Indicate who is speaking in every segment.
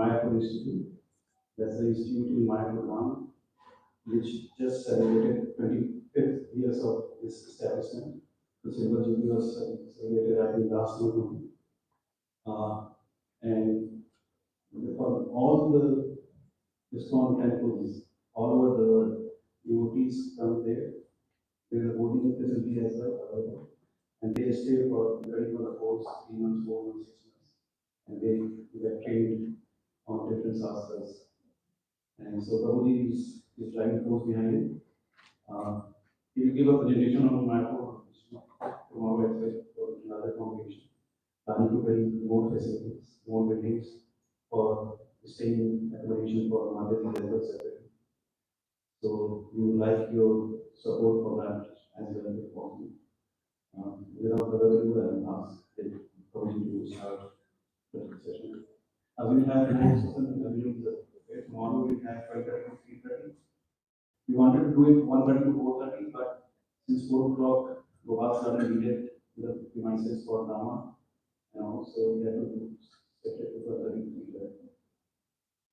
Speaker 1: Mayapur Institute. That's the institute in Mayapur, which just celebrated 25th years of its establishment. The Silver Jubilee was celebrated, I think, last month. And for all the ISKCON temples all over the world, devotees come there. There is a boarding facility as well, and they stay for depending on the course, 3 months, 4 months, 6 months, and they get trained on different shastras. And so Prabhuji is driving force behind it. He will give a presentation on Mayapur tomorrow as well for another congregation. Planning to build more facilities, more buildings for staying accommodation for Madhya as well separately. So we would like your support for that as well if possible. Without further ado, I will ask the Prabhuji to start the session. We will have more sessions. Tomorrow we have 12:30 to 3:30. We wanted to do it 1:30 to 4:30, but since 4 o'clock, Gopal started needed the premises for Rama, and also we have to set it to 4:30.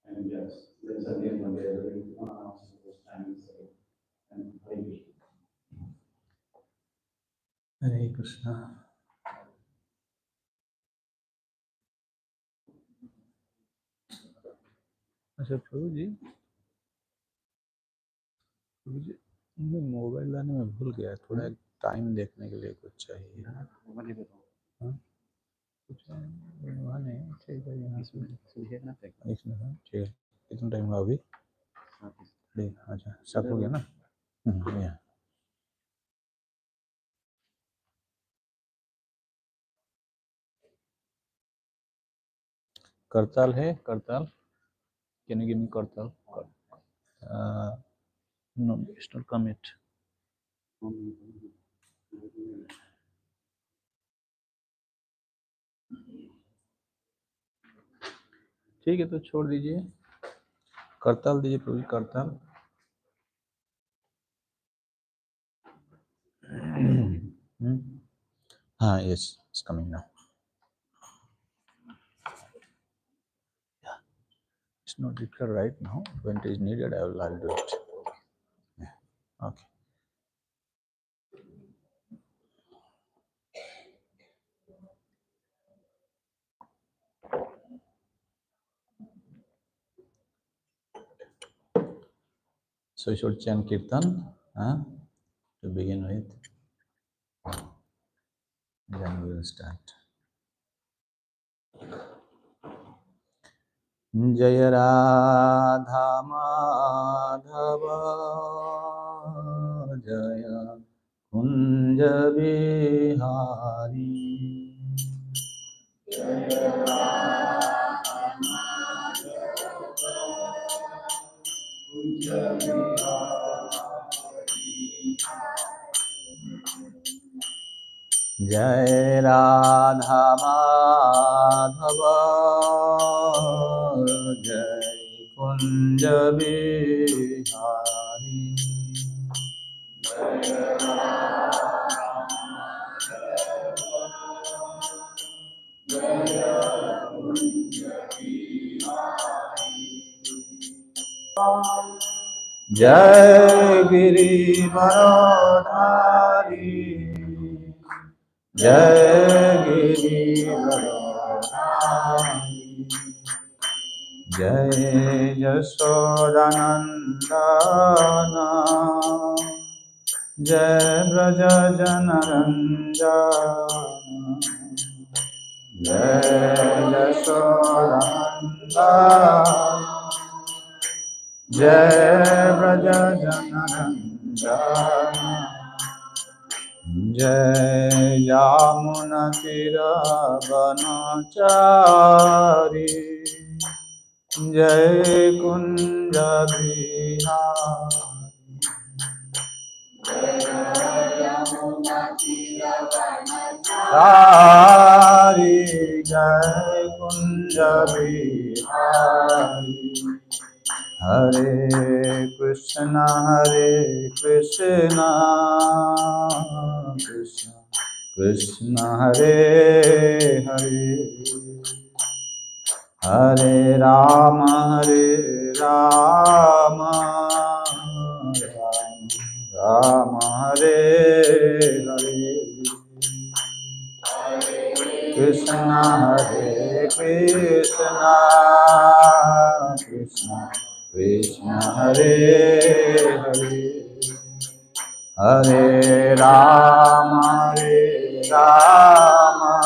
Speaker 1: And yes, then Sunday and Monday are very unannounced those timings. And
Speaker 2: Hare Krishna. अच्छा प्रभु जी मुझे mobile लाने में भूल गया, थोड़ा time देखने के लिए कुछ चाहिए। हाँ कुछ वहाँ नहीं, ठीक है, यहाँ से एक मिनट, ठीक है। कितना टाइम हुआ अभी? अच्छा 7 हो गया ना। यहाँ करताल है, करताल। Can you give me kartal? No, it's not commit. ठीक है तो छोड़ दीजिए, करताल दीजिए प्रभु, करताल। हाँ, yes, it's coming now. Yeah, it's not declared right now. When it is needed, I'll do it. Yeah. Okay. So you should chant kirtan to begin with. Then we will start. Jaya Radha Madhava Jaya Kunja Bihari Jaya Radha Madhava Kunja Bihari Jai Radha Madhava Jai Kunja Bihari Jai Radha Madhava Jai Kunja Bihari Jai Giri Varadhari Jai Giri Varadhari Jai Yashodanandana Jai Braja Janaranjana Jai Yashodanandana Jai Braja Janaranjana Jai Yamuna Tira Vanachari Jai Kunja Bihari Jai Yamuna Tira Vanachari Jai Kunja Bihari Hare Krishna Krishna Krishna Hare Hare Hare Rama Rama Rama Hare Hare Krishna Hare Krishna Krishna Krishna Hare Hare Hare Rama Rama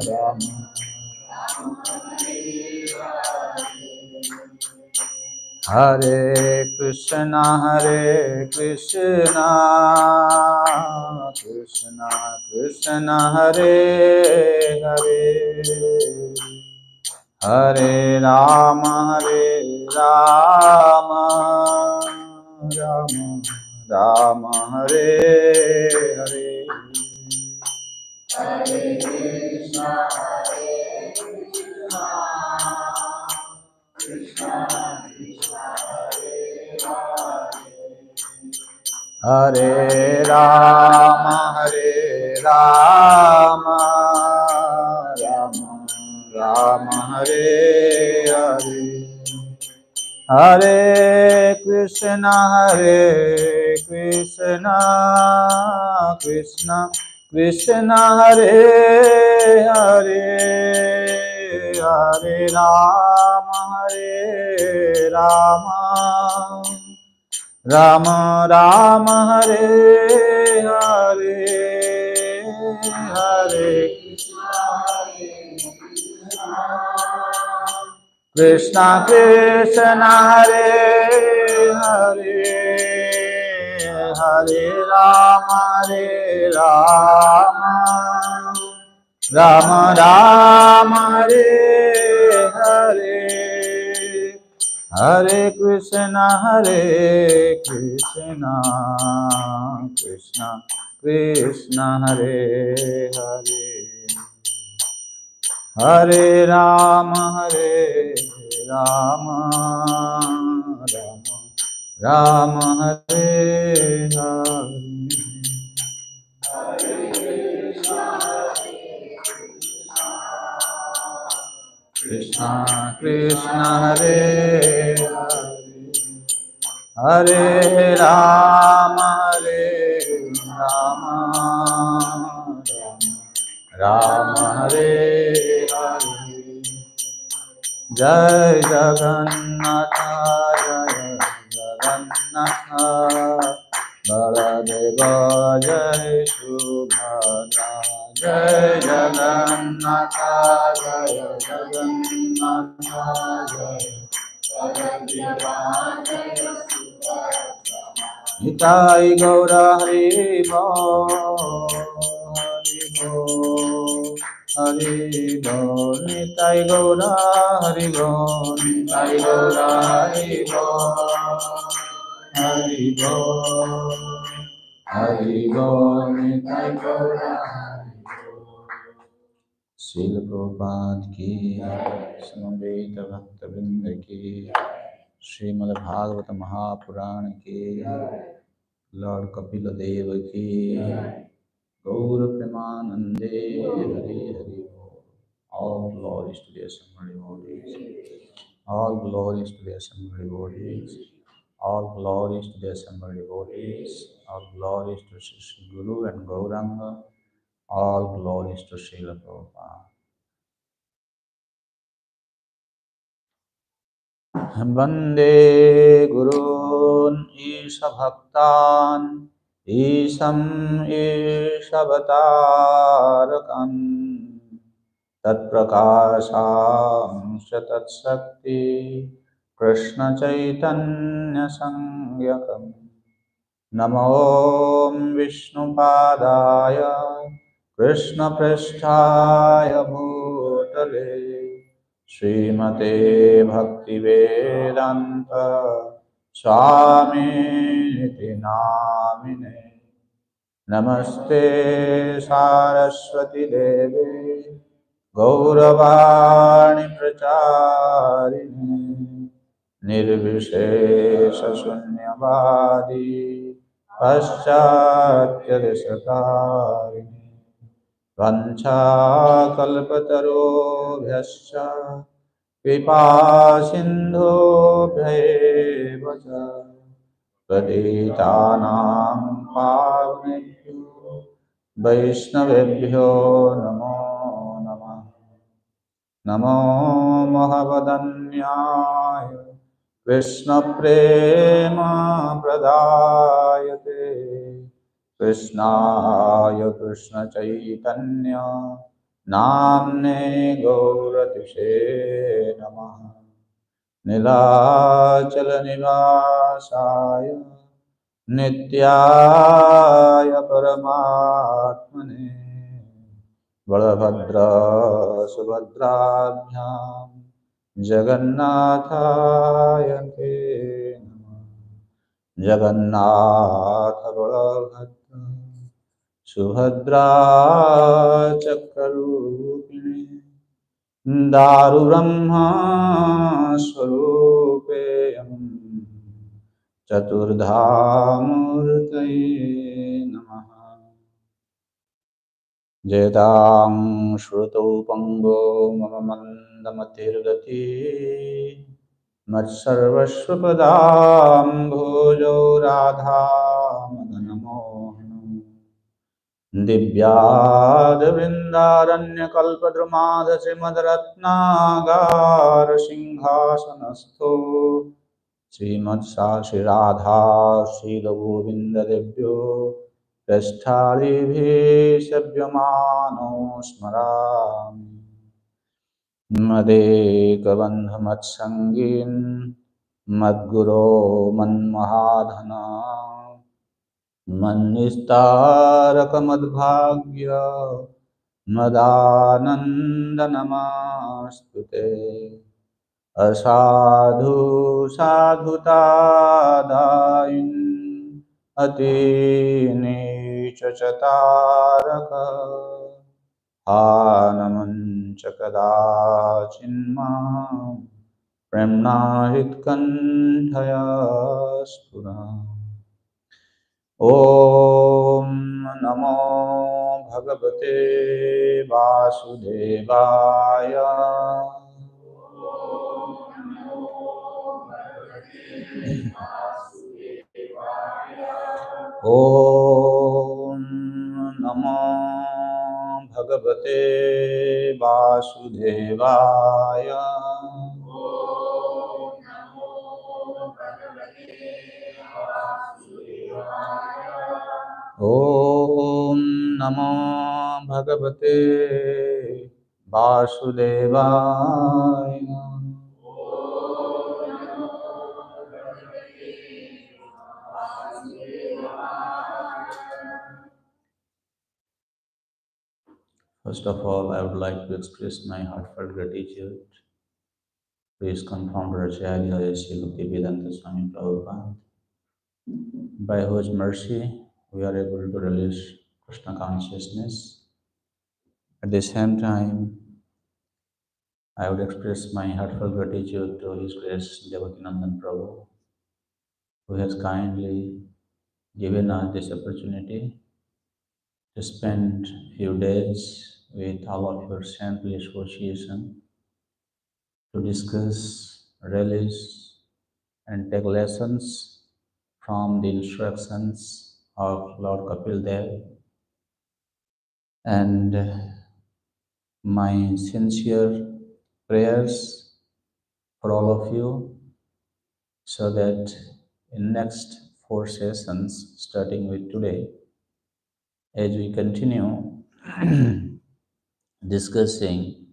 Speaker 2: Rama Hare Krishna Krishna Krishna Hare Hare Hare Rama Rama Rama Rama Hare Hare Hare Krishna Krishna Krishna Hare Rama Rama Rama Hare Hare Hare Krishna Krishna Krishna Hare Hare Hare Rama Rama Rama Rama Hare Hare Hare Krishna Krishna Hare Hare Hare Rama Rama Rama Rama Hare Hare Hare Krishna Krishna Krishna Hare Hare Hare Rama Rama Rama Hare Hare Krishna Krishna Hare Hare Hare Rama Rama Rama Hare Hare Jai Jagannath Jai Jagannath Baladeva Jai Subhadra Jai Jagannath Jai Jagannath Jai Nitai Gaura Hari Bo Hari Bo Nitai Gaura Hari Bo Nitai Gaura Hari Bo Hari Bo Hari Bo Nitai Gaura Srila Prabhupada ki Samaveta Bhakta Vrinda ki Srimad Bhagavata Mahapuran ki Lord Kapila Deva ki Gaur Premanande Hari Hari Bol. All glories to the Assembly Bodies. All glories to the Assembly Bodies. All glories to the Assembly Bodies. All glories to Sri Guru and Gauranga. All glories to Srila Prabhupada. Vande Gurun Isha Bhaktan Isham Ishavatarakam Tat Prakasham Shatat Shakti Krishna Chaitanya Sangyakam Namo Vishnupadaya Krishna Pristhaya Bhutale Srimate Bhaktivedanta Swamiti Namine Namaste Saraswati Devi Gauravani Pracharini Nirvishesha Shunyavadi Paschatya Desatarini वंशाकल्पतरोभ्यश्च कृपासिन्धुभ्यैव च पतितानां पावनेभ्यो वैष्णवेभ्यो नमो नमः। नमो महवदन्याय कृष्णप्रेम प्रदायते कृष्णाय कृष्णचैतन्य नाम्ने गौरतिषे नमः। नीलाचलनिवासाय नित्याय परमात्मने बलभद्र सुभद्राभ्यां जगन्नाथाय ते नमः। जगन्नाथ बलभद्र सुभद्रा चक्ररूपिणी दारुब्रह्मा स्वरूपेयं चतुर्धामूर्तये नमः। जयतां श्रुतौ पङ्गो मम मन्दमतिर्गति मत्सर्वस्वपदाम्भोजो राधा मदनमोहनम् दिव्यादवृन्दारण्यकल्पद्रुमाद श्रीमद्रत्नागार सिंहासनस्थो श्रीमत्साक्षिराधा श्रीलगोविन्ददेव्यो पृष्ठाभिः सेव्यमानो स्मरामि मदेकबन्धुमत्सङ्गीन् मद्गुरो मन्महाधना मन्निस्तारकमद्भाग्य मदानन्दनमस्तु ते असाधु साधुतादायिन् अतीनीचचतारक आनमञ्च कदाचिन्मां प्रेम्णा हृत्कण्ठया स्फुरा। ॐ नमो भगवते वासुदेवाय ॐ नमो भगवते वासुदेवाय ॐ नमो भगवते वासुदेवाय। First of all, I would like to express my heartfelt gratitude to His confounder Acharya Sri Bhaktivedanta Swami Prabhupada, by whose mercy we are able to release Krishna consciousness. At the same time, I would express my heartfelt gratitude to His Grace Devakinandan Prabhu, who has kindly given us this opportunity to spend few days with all of your saintly association to discuss, release, and take lessons from the instructions of Lord Kapil Dev. And my sincere prayers for all of you, so that in next 4 sessions, starting with today, as we continue discussing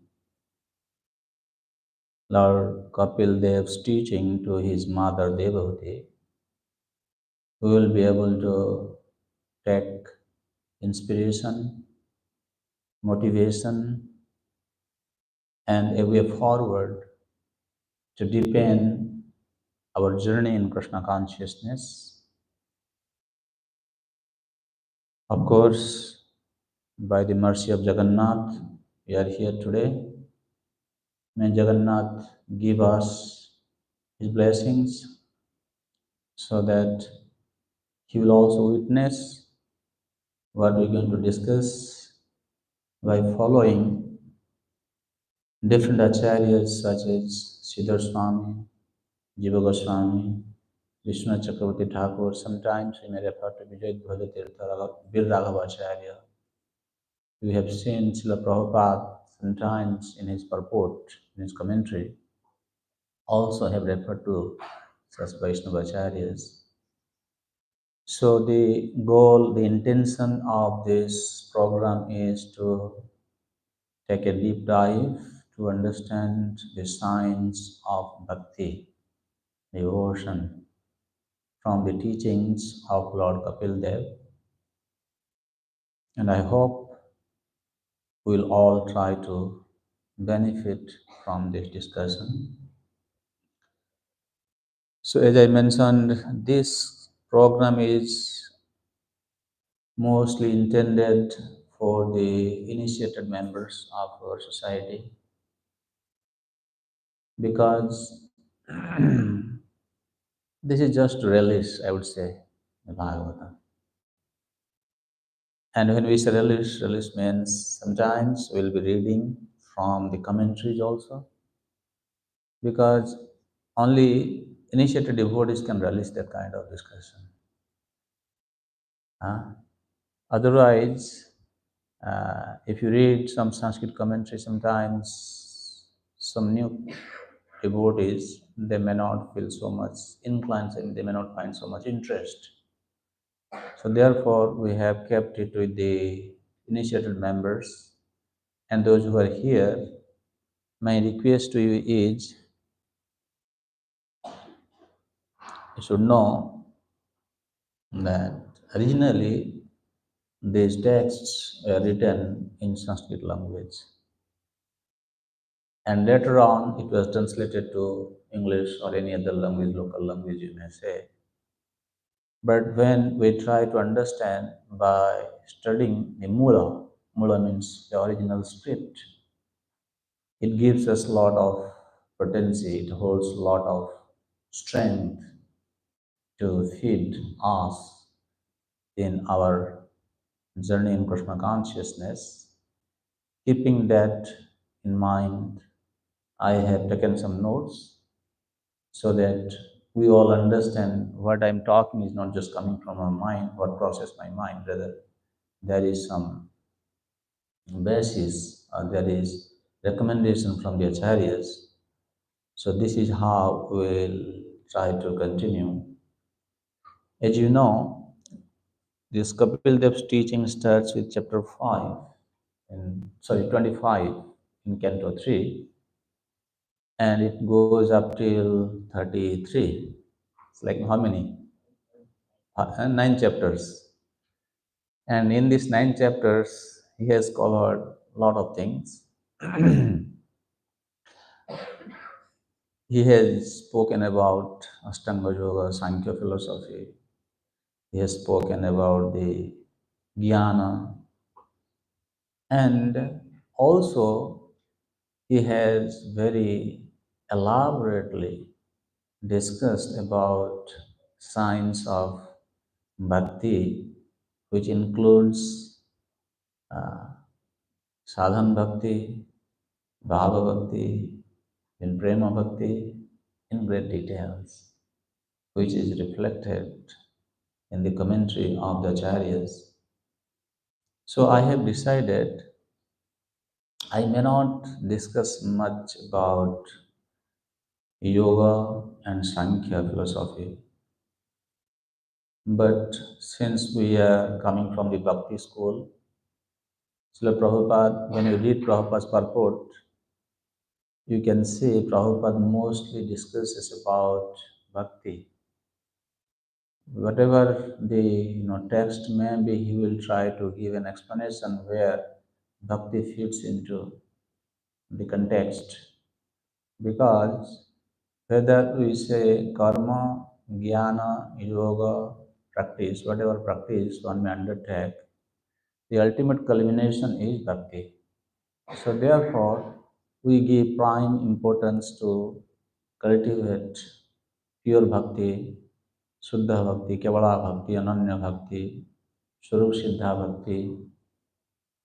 Speaker 2: Lord Kapil Dev's teaching to his mother Devavati, we will be able to take inspiration, motivation, and a way forward to deepen our journey in Krishna consciousness. Of course, by the mercy of Jagannath, we are here today. May Jagannath give us his blessings so that he will also witness what we're going to discuss. by following different acharyas such as Siddhar Swami, Jiva Goswami, Vishnu Chakravarti Thakur. Sometimes we may refer to Vijay Bhaja Tirtha, Bir Raghavacharya. We have seen Srila Prabhupada sometimes in his purport, in his commentary, also have referred to such Vaishnavacharyas. So the goal, the intention of this program is to take a deep dive to understand the science of bhakti, devotion, from the teachings of Lord Kapil Dev. And I hope we'll all try to benefit from this discussion. So as I mentioned, this program is mostly intended for the initiated members of our society because this is just relish, I would say, the Bhagavatam. And when we say relish means sometimes we'll be reading from the commentaries also, because only initiated devotees can relish that kind of discussion. Otherwise, if you read some Sanskrit commentary, sometimes some new devotees, they may not feel so much inclined, and they may not find so much interest. So therefore, we have kept it with the initiated members, and those who are here. My request to you is, you should know that originally these texts were written in Sanskrit language, and later on it was translated to English or any other language, local language you may say. But when we try to understand by studying the mula means the original script, it gives us a lot of potency, it holds a lot of strength to feed us in our journey in Krishna consciousness. Keeping that in mind, I have taken some notes so that we all understand what I'm talking is not just coming from my mind, what crosses my mind, rather there is some basis, there is recommendation from the acharyas. So this is how we'll try to continue. As you know, this Kapil Dev's teaching starts with chapter 5, 25 in Canto 3, and it goes up till 33. It's like how many? 9 chapters. And in these 9 chapters, he has covered a lot of things. He has spoken about Ashtanga Yoga, Sankhya philosophy. He has spoken about the Jnana. And also, he has very elaborately discussed about science of bhakti, which includes uh, sadhan bhakti, bhava bhakti, and prema bhakti in great details, which is reflected in the commentary of the acharyas. So I have decided I may not discuss much about yoga and Sankhya philosophy, but since we are coming from the Bhakti school, Srila Prabhupada, when you read Prabhupada's purport, you can see Prabhupada mostly discusses about bhakti. Whatever the text may be, he will try to give an explanation where bhakti fits into the context. Because whether we say karma, jnana, yoga, practice, whatever practice one may undertake, the ultimate culmination is bhakti. So therefore, we give prime importance to cultivate pure bhakti, Shuddha bhakti, Kevala bhakti, Ananya bhakti, Swarup Siddha bhakti,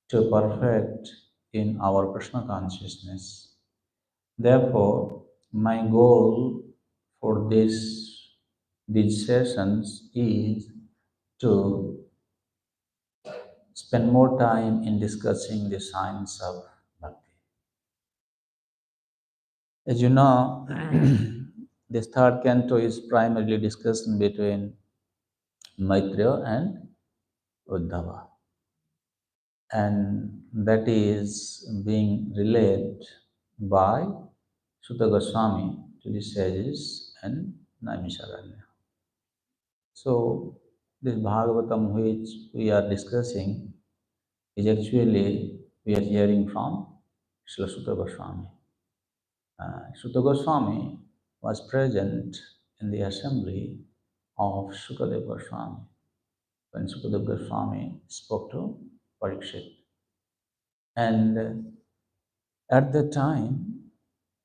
Speaker 2: to perfect in our Krishna consciousness. Therefore, my goal for these sessions is to spend more time in discussing the science of bhakti. As you know, this third canto is primarily discussion between Maitreya and Uddhava, and that is being relayed by Sutta Goswami to the sages and Naimisharanya. So, this Bhagavatam which we are discussing is actually we are hearing from Srila Sutta Goswami. Sutta Goswami was present in the assembly of Sukadeva Goswami when Sukadeva Goswami spoke to Parikshit. And at that time,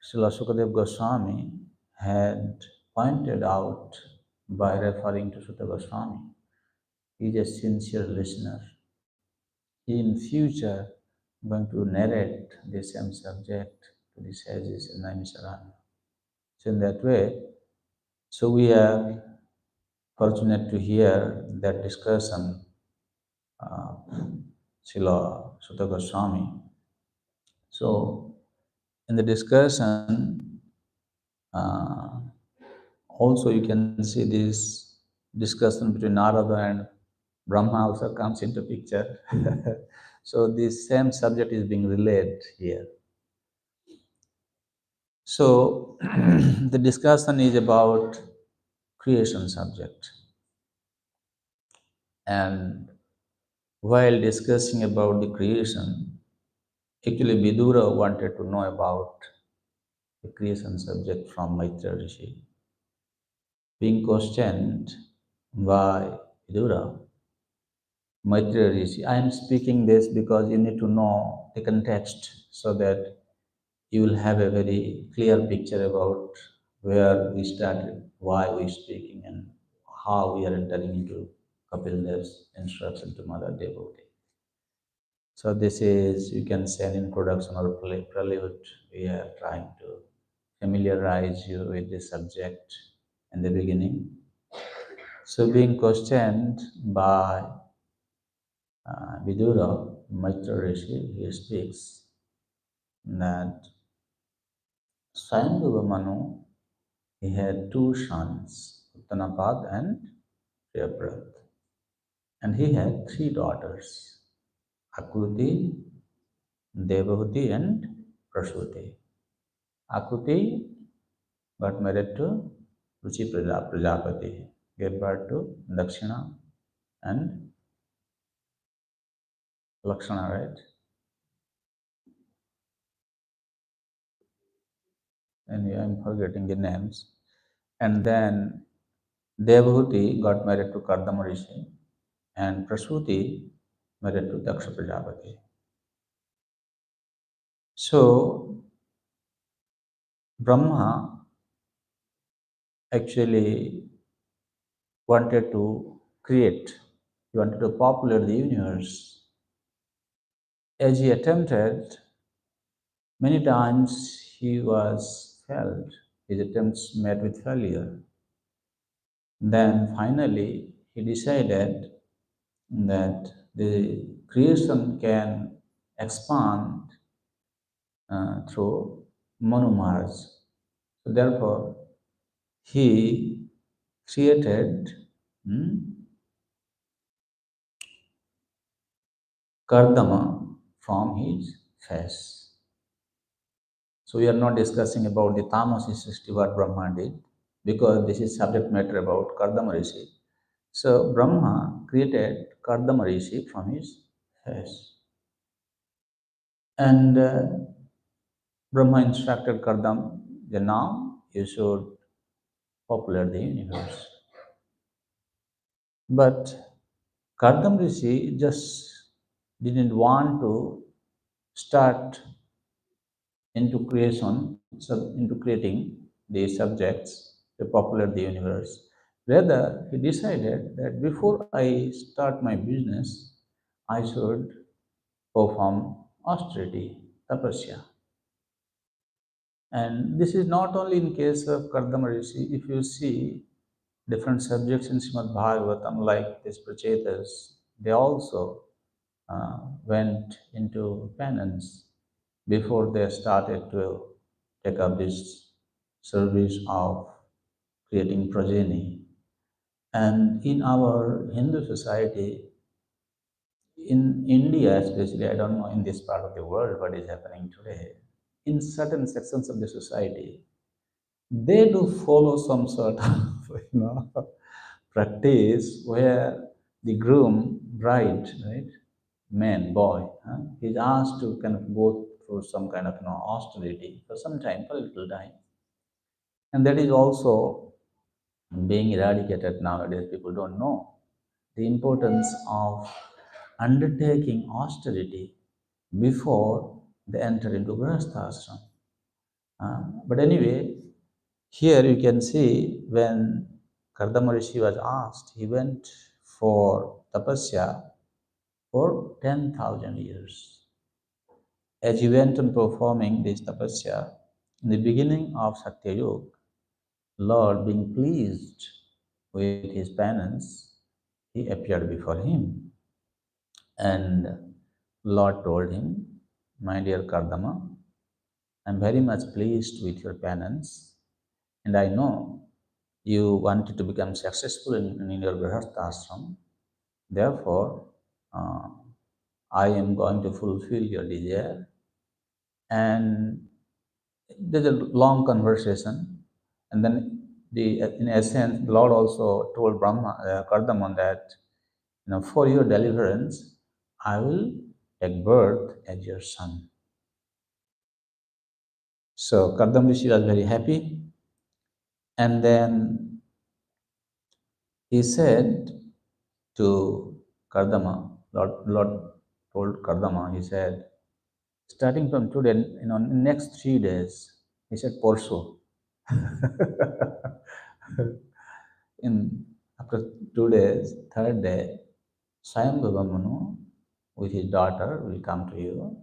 Speaker 2: Srila Sukadeva Goswami had pointed out by referring to Sutta Goswami, he is a sincere listener. He in future going to narrate the same subject to the sages in Naimisharanya. So in that way, so we are fortunate to hear that discussion of Srila Sutta Goswami. So in the discussion, also you can see this discussion between Narada and Brahma also comes into picture. So this same subject is being relayed here. So the discussion is about creation subject. And while discussing about the creation, actually Vidura wanted to know about the creation subject from Maitreya Rishi. Being questioned by Vidura, Maitreya Rishi, I am speaking this because you need to know the context so that you will have a very clear picture about where we started, why we are speaking, and how we are entering into Kapil Dev's instruction to Mother Devotee. So this is, you can say, an introduction or prelude. We are trying to familiarize you with the subject in the beginning. So being questioned by Vidura, Maitreya Rishi, he speaks that Swayambhuva Manu, he had two sons, Uttanapad and Priyabrat. And he had three daughters, Akuti, Devahuti and Prasuti. Akuti got married to Ruchi Prajapati, gave birth to Dakshina and Lakshana, right? And I'm forgetting the names. And then Devahuti got married to Kardama Rishi, and Prasuti married to Daksha Prajapati. So Brahma actually wanted to create, he wanted to populate the universe. As he attempted, many times he was failed, his attempts met with failure. Then finally he decided that the creation can expand through monomers. So therefore, he created Kardama from his face. So we are not discussing about the Tamasi Srishti, what Brahma did, because this is subject matter about Kardama Rishi. So Brahma created Kardama Rishi from his face. And Brahma instructed Kardama that now you should populate the universe. But Kardama Rishi just didn't want to start into creation, into creating the subjects to populate the universe. Rather, he decided that before I start my business, I should perform austerity, tapasya. And this is not only in case of Kardama Rishi. If you see different subjects in Srimad Bhagavatam, like these Prachetas, they also went into penance before they started to take up this service of creating progeny. And in our Hindu society, in India especially, I don't know in this part of the world what is happening today, in certain sections of the society, they do follow some sort of practice where the groom, bride, right, man, boy, is asked to kind of go through some kind of austerity for some time, for a little time, and that is also being eradicated nowadays. People don't know the importance of undertaking austerity before they enter into Grahasthashram. But anyway, here you can see when Kardama Rishi was asked, he went for tapasya for 10,000 years. As he went on performing this tapasya, in the beginning of Satyayug, Lord, being pleased with his penance, he appeared before him. And Lord told him, my dear Kardama, I'm very much pleased with your penance, and I know you wanted to become successful in your Grihastha ashram. Therefore, uh, I am going to fulfill your desire. And there's a long conversation, and then in essence, the Lord also told Kardama that, for your deliverance, I will take birth as your son. So Kardama Rishi was very happy, and then he said to Kardama, Lord told Kardama, he said, starting from today, in next 3 days, he said, Porso. After 2 days, third day, Swayambhava Manu with his daughter will come to you.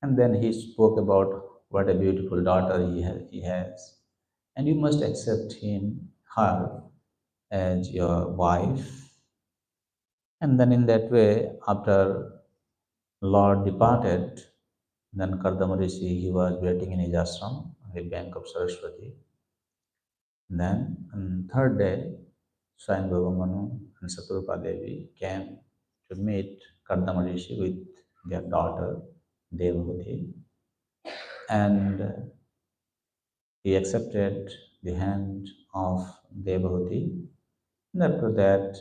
Speaker 2: And then he spoke about what a beautiful daughter he has. And you must accept her, as your wife. And then in that way, after Lord departed, then Kardama Rishi, he was waiting in his ashram on the bank of Saraswati. Then on third day, Swayambhava Manu and Saturupa Devi came to meet Kardama Rishi with their daughter, Devhuti. And he accepted the hand of Devhuti. And after that,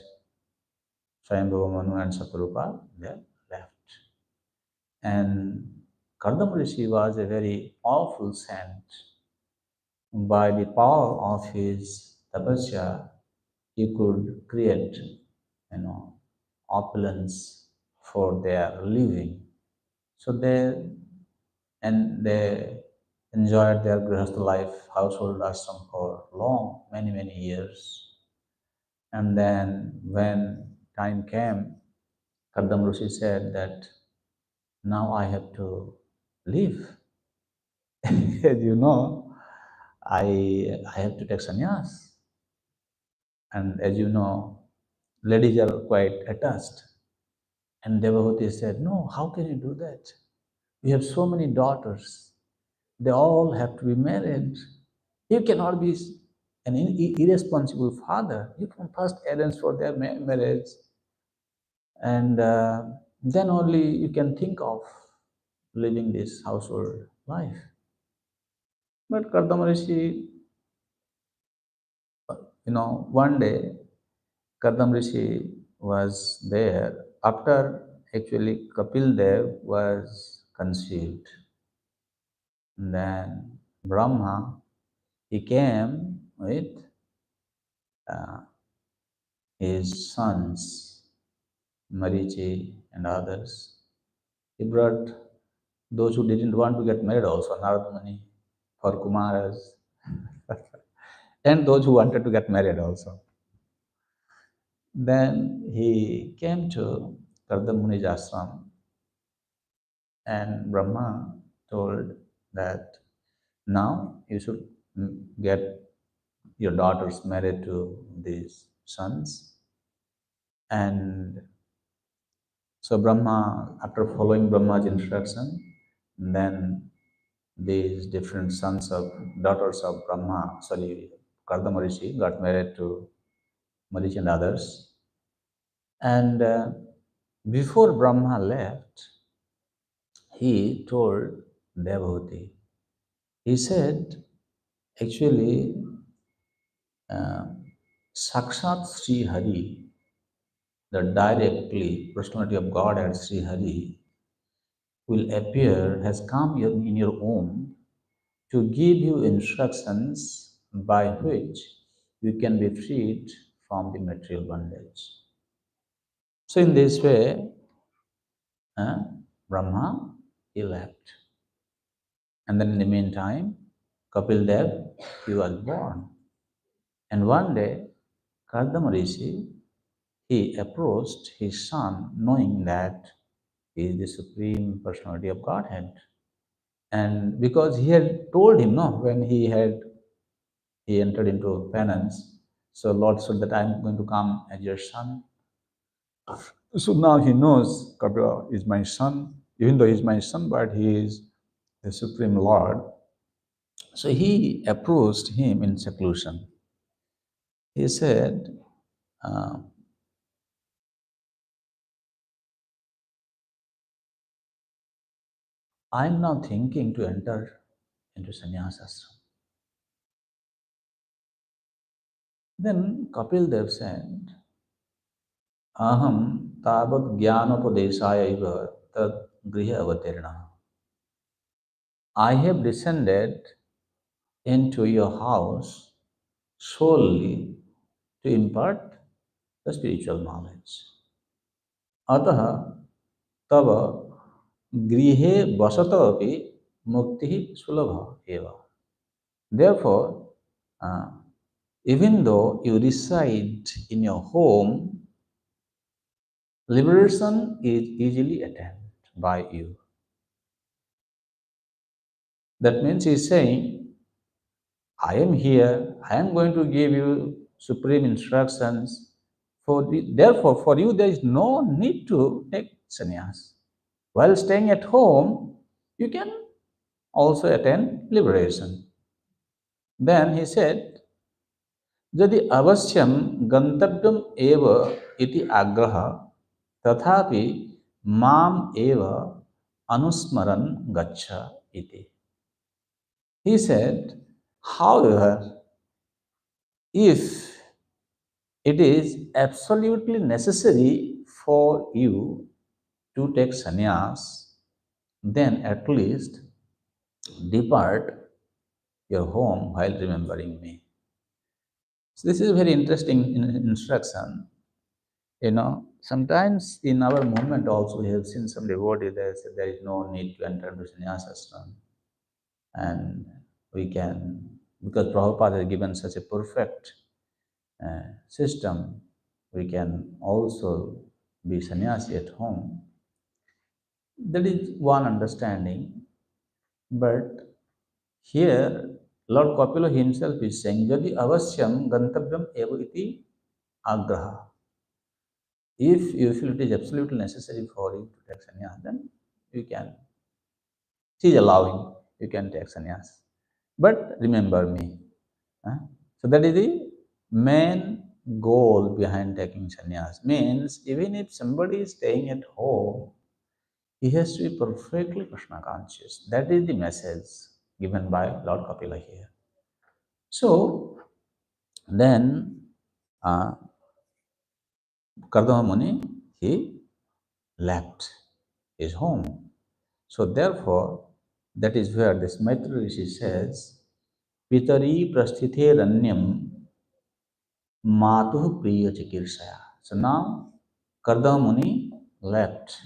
Speaker 2: Swayambhava Manu and Saturupa, they left. And Kardama Rishi was a very powerful saint. By the power of his tapasya, he could create, opulence for their living. So they enjoyed their grihastha life, household ashram for long, many, many years. And then when time came, Kardama Rishi said that now I have to leave. As you know, I have to take sannyas. And as you know, ladies are quite attached. And Devahuti said, no, how can you do that? We have so many daughters. They all have to be married. You cannot be an irresponsible father. You can first arrange for their marriage, and then only you can think of living this household life. But Kardama Rishi, one day Kardama Rishi was there after actually Kapil Dev was conceived. And then Brahma, he came with his sons, Marichi and others. He brought those who didn't want to get married also, Narada Muni, for Kumaras, and those who wanted to get married also. Then he came to Kardama Muni's ashram, And Brahma told that now you should get your daughters married to these sons. And so Brahma, after following Brahma's instruction, then these different sons of daughters of Brahma, Kardama Rishi got married to Marichi and others. And before Brahma left, he told Devhuti, he said, actually, uh, Sakshat Sri Hari, the directly personality of God as Sri Hari, will appear, has come in your womb to give you instructions by which you can be freed from the material bondage. So in this way, uh, Brahma, he left. And then in the meantime, Kapil Dev, he was born. And one day, Kardama Rishi, he approached his son knowing that he is the Supreme Personality of Godhead. And because he had told him, no, when he entered into penance, so Lord said that I'm going to come as your son. So now he knows Kapila is my son, even though he's my son, but he is the Supreme Lord. So he approached him in seclusion. He said, I'm now thinking to enter into sannyasa ashram. Then Kapil Dev said, Aham tabat jnanopadesaya iva tad griha avatirna. I have descended into your house solely to impart the spiritual knowledge. Ataha tava grihe vasata api mukti sulabha eva. Therefore, uh, even though you reside in your home, liberation is easily attained by you. That means he's saying, I am here, I am going to give you supreme instructions. Therefore, for you, there is no need to take sannyas. While staying at home, you can also attain liberation. Then he said, यदि अवश्यम गंतव्यम एव इति आग्रह तथापि माम एव अनुस्मरन् गच्छ इति. He said, however, if it is absolutely necessary for you to take sannyas, then at least depart your home while remembering me. So this is a very interesting instruction. You know, sometimes in our movement also we have seen some devotees that say there is no need to enter into sannyasa ashram. And we can, because Prabhupada has given such a perfect system, we can also be sannyasi at home. That is one understanding. But here, Lord Kapila himself is saying, Jadi avasyam gantavyam eva iti agraha. If you feel it is absolutely necessary for you to take sannyas, then you can. She is allowing, you can take sannyas. But remember me. So that is the main goal behind taking sannyas. Means even if somebody is staying at home, he has to be perfectly Krishna conscious. That is the message given by Lord Kapila here. So then Kardama Muni, he left his home. So therefore, that is where this Maitri Rishi says, Pitari prasthithe ranyam matuh priya chikirsaya. So now Kardama Muni left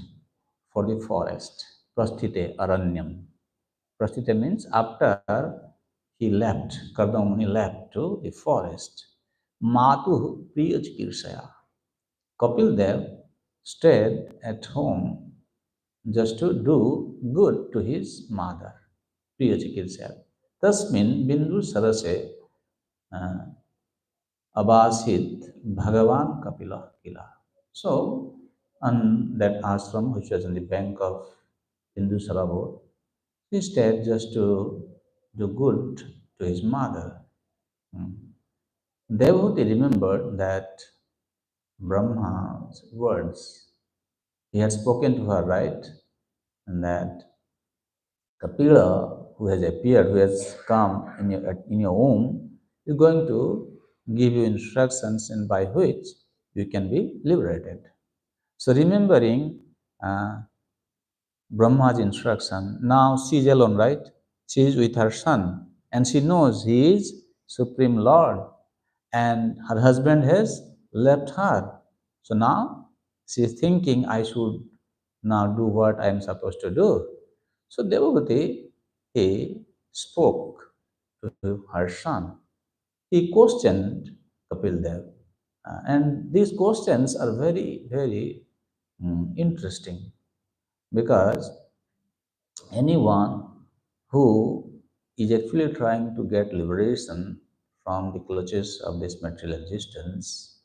Speaker 2: for the forest. Prasthite aranyam. Prasthite means after he left, Kardama Muni left to the forest. Matuh priya chikirsaya. Kapil Dev stayed at home just to do good to his mother. Priya Chikitsa. Tasmin Bindu Sarase Abasit Bhagavan Kapila Kila. So, on that ashram which was on the bank of Bindu Sarovar, he stayed just to do good to his mother. Devotee remembered that Brahma's words. He had spoken to her, right? And that Kapila, who has appeared, who has come in your womb, is going to give you instructions and by which you can be liberated. So, remembering uh, Brahma's instruction, now she is alone, right? She is with her son and she knows he is Supreme Lord and her husband has left her. So now she is thinking, I should now do what I am supposed to do. So Devavati, he spoke to her son. He questioned Kapil Dev. And these questions are very, very interesting because anyone who is actually trying to get liberation from the clutches of this material existence,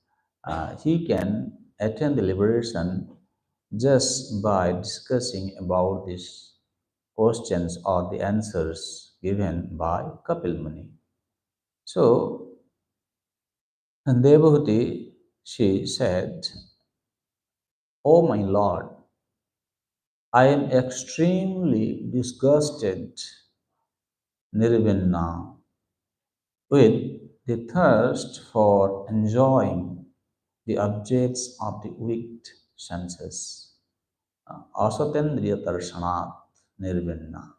Speaker 2: he can attain the liberation just by discussing about these questions or the answers given by Kapil Muni. So, and Devavati, she said, "O my Lord, I am extremely disgusted, Nirvinna, with the thirst for enjoying the objects of the wicked senses. Asatendriya darshanat nirvinna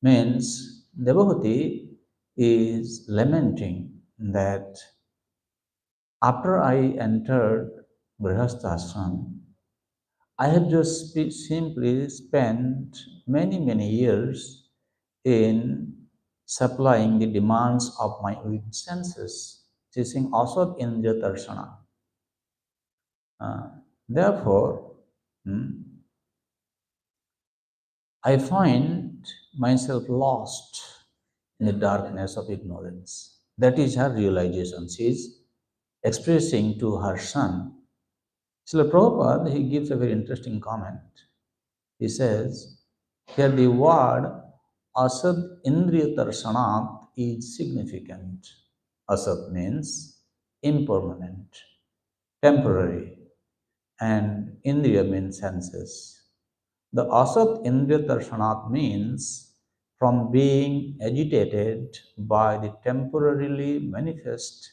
Speaker 2: means Devavati is lamenting that after I entered Grihasthashram, I have just simply spent many years in supplying the demands of my weak senses, chasing asat indriya darshana. Therefore, I find myself lost in the darkness of ignorance. That is her realization. She is expressing to her son. Srila Prabhupada, he gives a very interesting comment. He says, here the word asad indriya darshanat is significant. Asad means impermanent, temporary, and indriya means senses. The asat indriya darshanat means from being agitated by the temporarily manifest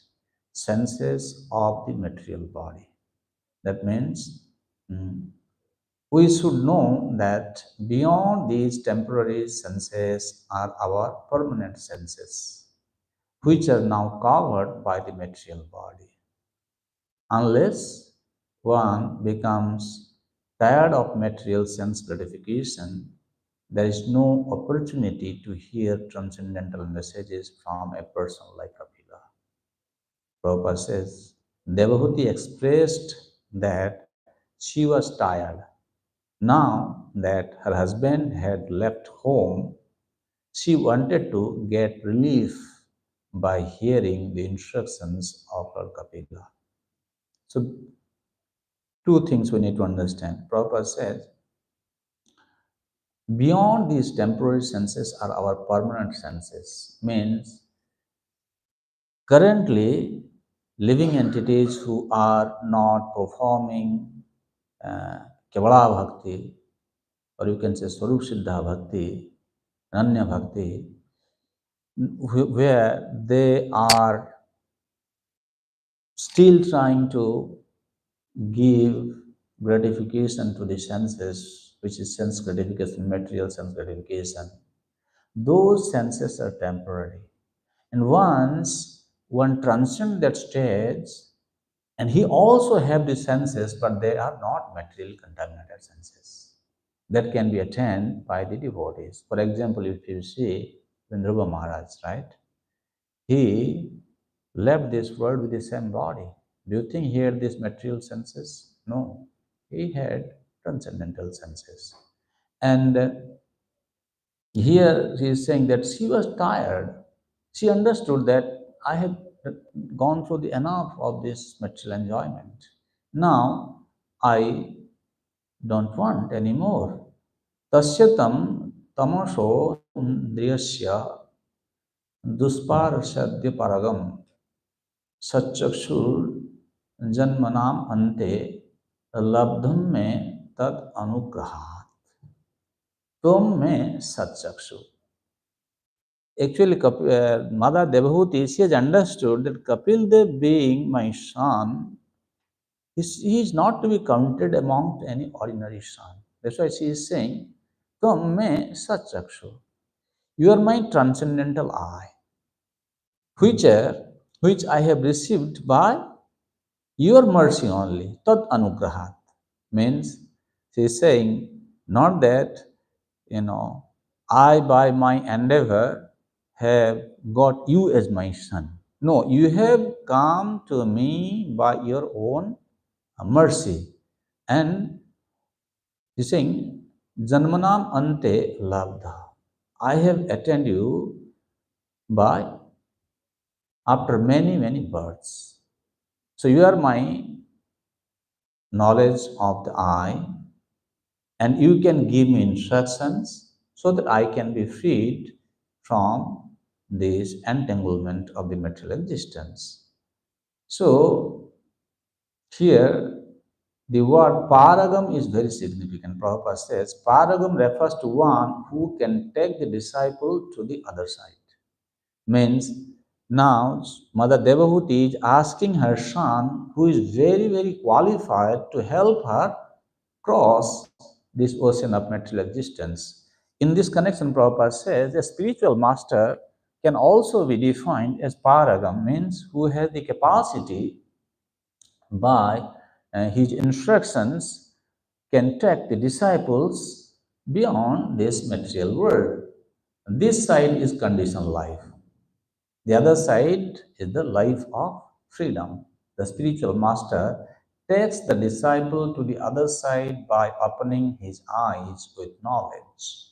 Speaker 2: senses of the material body. That means we should know that beyond these temporary senses are our permanent senses, which are now covered by the material body. Unless one becomes tired of material sense gratification, there is no opportunity to hear transcendental messages from a person like Kapila. Prabhupada says, Devahati expressed that she was tired. Now that her husband had left home, she wanted to get relief by hearing the instructions of her Kapila. So, two things we need to understand. Prabhupada says, beyond these temporary senses are our permanent senses, means currently living entities who are not performing Kevala Bhakti, or you can say Swarup Siddha Bhakti, Ananya Bhakti, where they are still trying to give gratification to the senses, which is sense gratification, material sense gratification. Those senses are temporary. And once one transcends that stage, and he also have the senses, but they are not material contaminated senses. That can be attained by the devotees. For example, if you see Vrindrava Maharaj, right? He left this world with the same body. Do you think he had these material senses? No. He had transcendental senses. And here she is saying that she was tired. She understood that I had gone through the enough of this material enjoyment. Now I don't want anymore. Tasyatam tamasho driyasya dusparashadya paragam सचक्षुर जन्मनाम अन्ते लब्धम में तद अनुग्रहात् तुम में सचक्षु. Actually, Mother Devhuti, she has understood that Kapil Dev being my son, he is not to be counted among any ordinary son. That's why she is saying, Tum me sachakshu. You are my transcendental eye, which I have received by your mercy only. Tad anugrahat. Means she is saying, not that, I by my endeavor have got you as my son. No, you have come to me by your own mercy. And he is saying, Janmanam ante labdha. I have attained you by after many, many births. So you are my knowledge of the I, and you can give me instructions so that I can be freed from this entanglement of the material existence. So here the word paragam is very significant. Prabhupada says paragam refers to one who can take the disciple to the other side. Means now Mother Devahuti is asking her son, who is very, very qualified, to help her cross this ocean of material existence. In this connection, Prabhupada says a spiritual master can also be defined as paragam, means who has the capacity by his instructions can take the disciples beyond this material world. This side is conditioned life. The other side is the life of freedom. The spiritual master takes the disciple to the other side by opening his eyes with knowledge.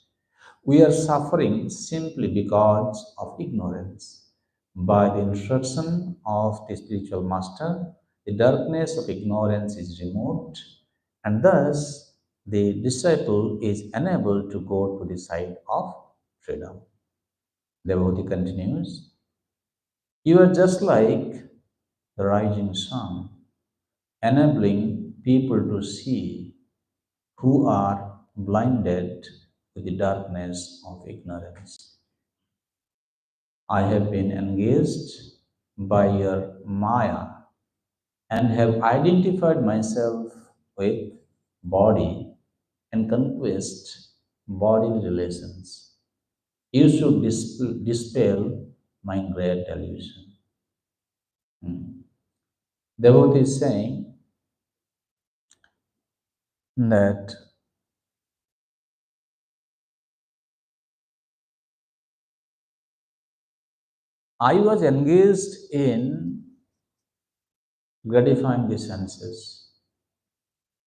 Speaker 2: We are suffering simply because of ignorance. By the instruction of the spiritual master, the darkness of ignorance is removed, and thus the disciple is enabled to go to the side of freedom. Devotee continues, you are just like the rising sun, enabling people to see who are blinded with the darkness of ignorance. I have been engaged by your Maya and have identified myself with body and conquest bodily relations. You should dispel my great delusion. Devotee is saying that I was engaged in gratifying the senses,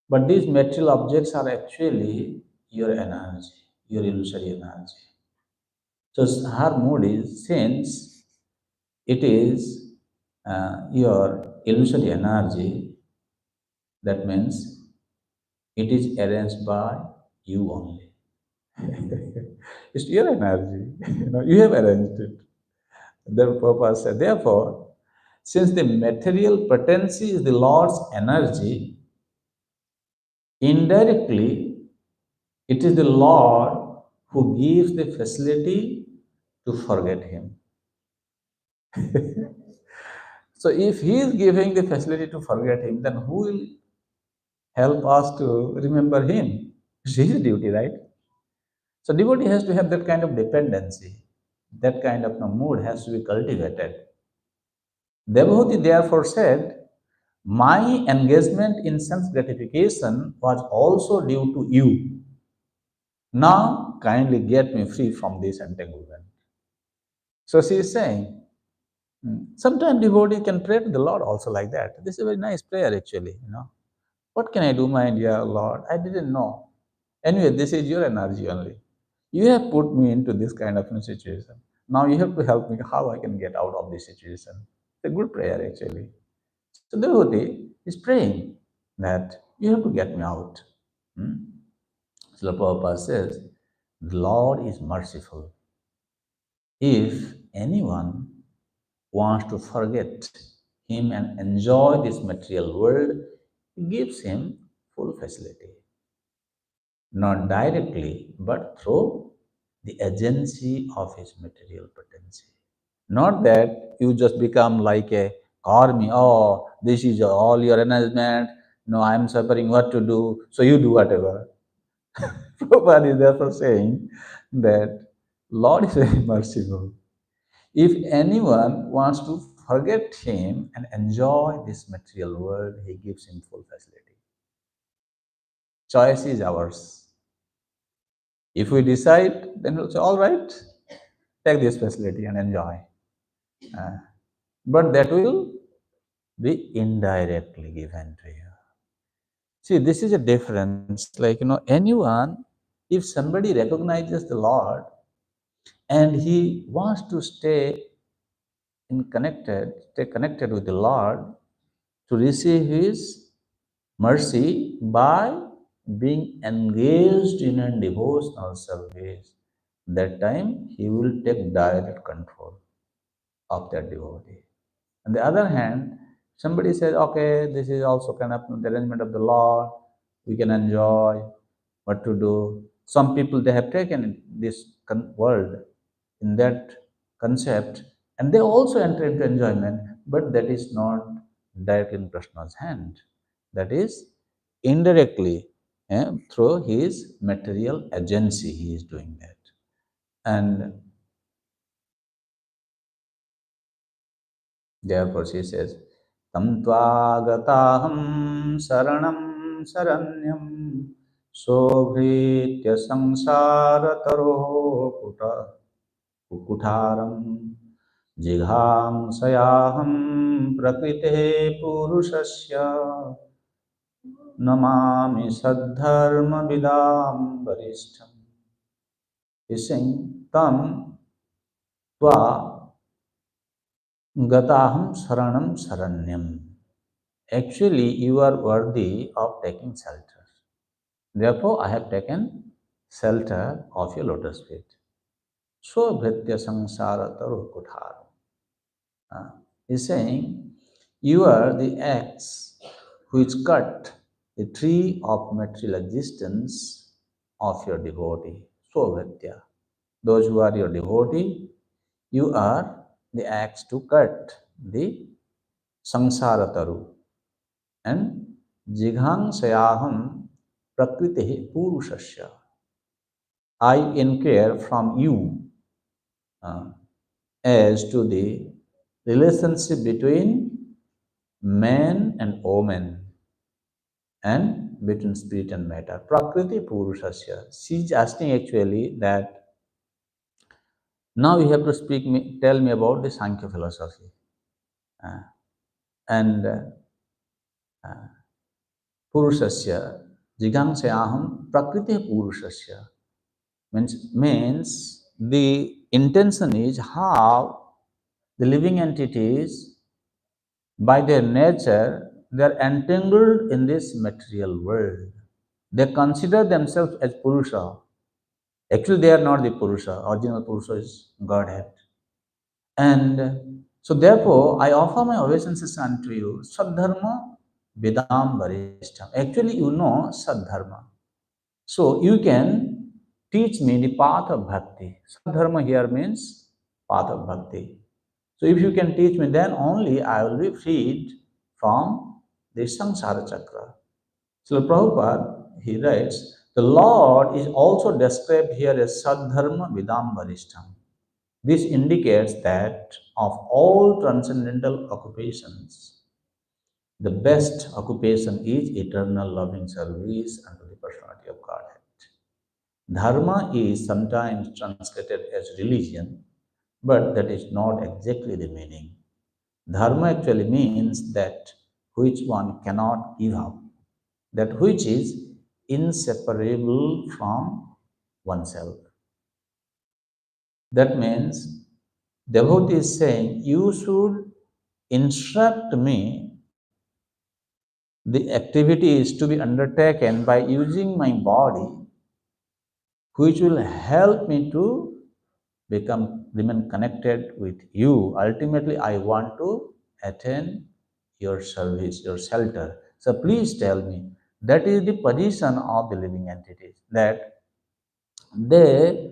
Speaker 2: but these material objects are actually your energy, your illusory energy. So her mood is, since it is your illusory energy, that means it is arranged by you only. It's your energy. You have arranged it. The purpose said, therefore, since the material potency is the Lord's energy, indirectly it is the Lord who gives the facility to forget Him. So if He is giving the facility to forget Him, then who will help us to remember Him? It's His duty, right? So devotee has to have that kind of dependency. That kind of mood has to be cultivated. Devotee therefore said, my engagement in sense gratification was also due to you. Now kindly get me free from this entanglement. So she is saying, sometimes devotee can pray to the Lord also like that. This is a very nice prayer actually. What can I do, my dear Lord? I didn't know. Anyway, this is your energy only. You have put me into this kind of a situation. Now you have to help me how I can get out of this situation. It's a good prayer actually. So the devotee is praying that you have to get me out. Hmm? Srila Prabhupada says, the Lord is merciful. If anyone wants to forget him and enjoy this material world, he gives him full facility. Not directly, but through the agency of his material potency. Not that you just become like a army, oh, this is all your arrangement, no, I am suffering, what to do, so you do whatever. Prabhupada is therefore saying that Lord is very merciful. If anyone wants to forget him and enjoy this material world, he gives him full facility. Choice is ours. If we decide, then we'll say, all right, take this facility and enjoy. But that will be indirectly given to you. See, this is a difference. Like, anyone, if somebody recognizes the Lord and he wants to stay connected with the Lord to receive his mercy by being engaged in a devotional service, that time he will take direct control of that devotee. On the other hand, somebody says, okay, this is also kind of the arrangement of the Lord, we can enjoy what to do. Some people, they have taken this world in that concept and they also enter into enjoyment, but that is not directly in Krishna's hand. That is indirectly, through his material agency, he is doing that. And therefore, she says, Tam tvagataham saranam saranyam sobhritya samsara taro kutaram jigham sayaham prakrite purushasya namami saddharma vidam varishtam. He's saying, Tam tva gataham saranam saranyam. Actually, you are worthy of taking shelter. Therefore, I have taken shelter of your lotus feet. So bhritya samsara taru kuthara. He's saying, you are the axe which cut the tree of material existence of your devotee. So bhritya. Those who are your devotee, you are the axe to cut the samsara taru. And jighang sayaham prakriti purushasya. I inquire from you as to the relationship between man and woman and between spirit and matter. Prakriti purushasya. She is asking actually that now you have to tell me about the Sankhya philosophy. And purushasya, jigangsayaham prakriti purushasya means the intention is how the living entities, by their nature, they are entangled in this material world. They consider themselves as Purusha. Actually, they are not the Purusha. Original Purusha is Godhead. And so, therefore, I offer my obeisances unto you. Sadharma Vedam Varishtam. Actually, you know Sadharma. So, you can teach me the path of bhakti. Sadharma here means path of bhakti. So, if you can teach me, then only I will be freed from the samsara chakra. So, Prabhupada, he writes, the Lord is also described here as Sadharma Vidam Varishtam. This indicates that of all transcendental occupations, the best occupation is eternal loving service unto the personality of Godhead. Dharma is sometimes translated as religion, but that is not exactly the meaning. Dharma actually means that which one cannot give up, that which is inseparable from oneself. That means devotee is saying, you should instruct me the activity is to be undertaken by using my body, which will help me to remain connected with you. Ultimately, I want to attain your service, your shelter. So please tell me, that is the position of the living entities, that they,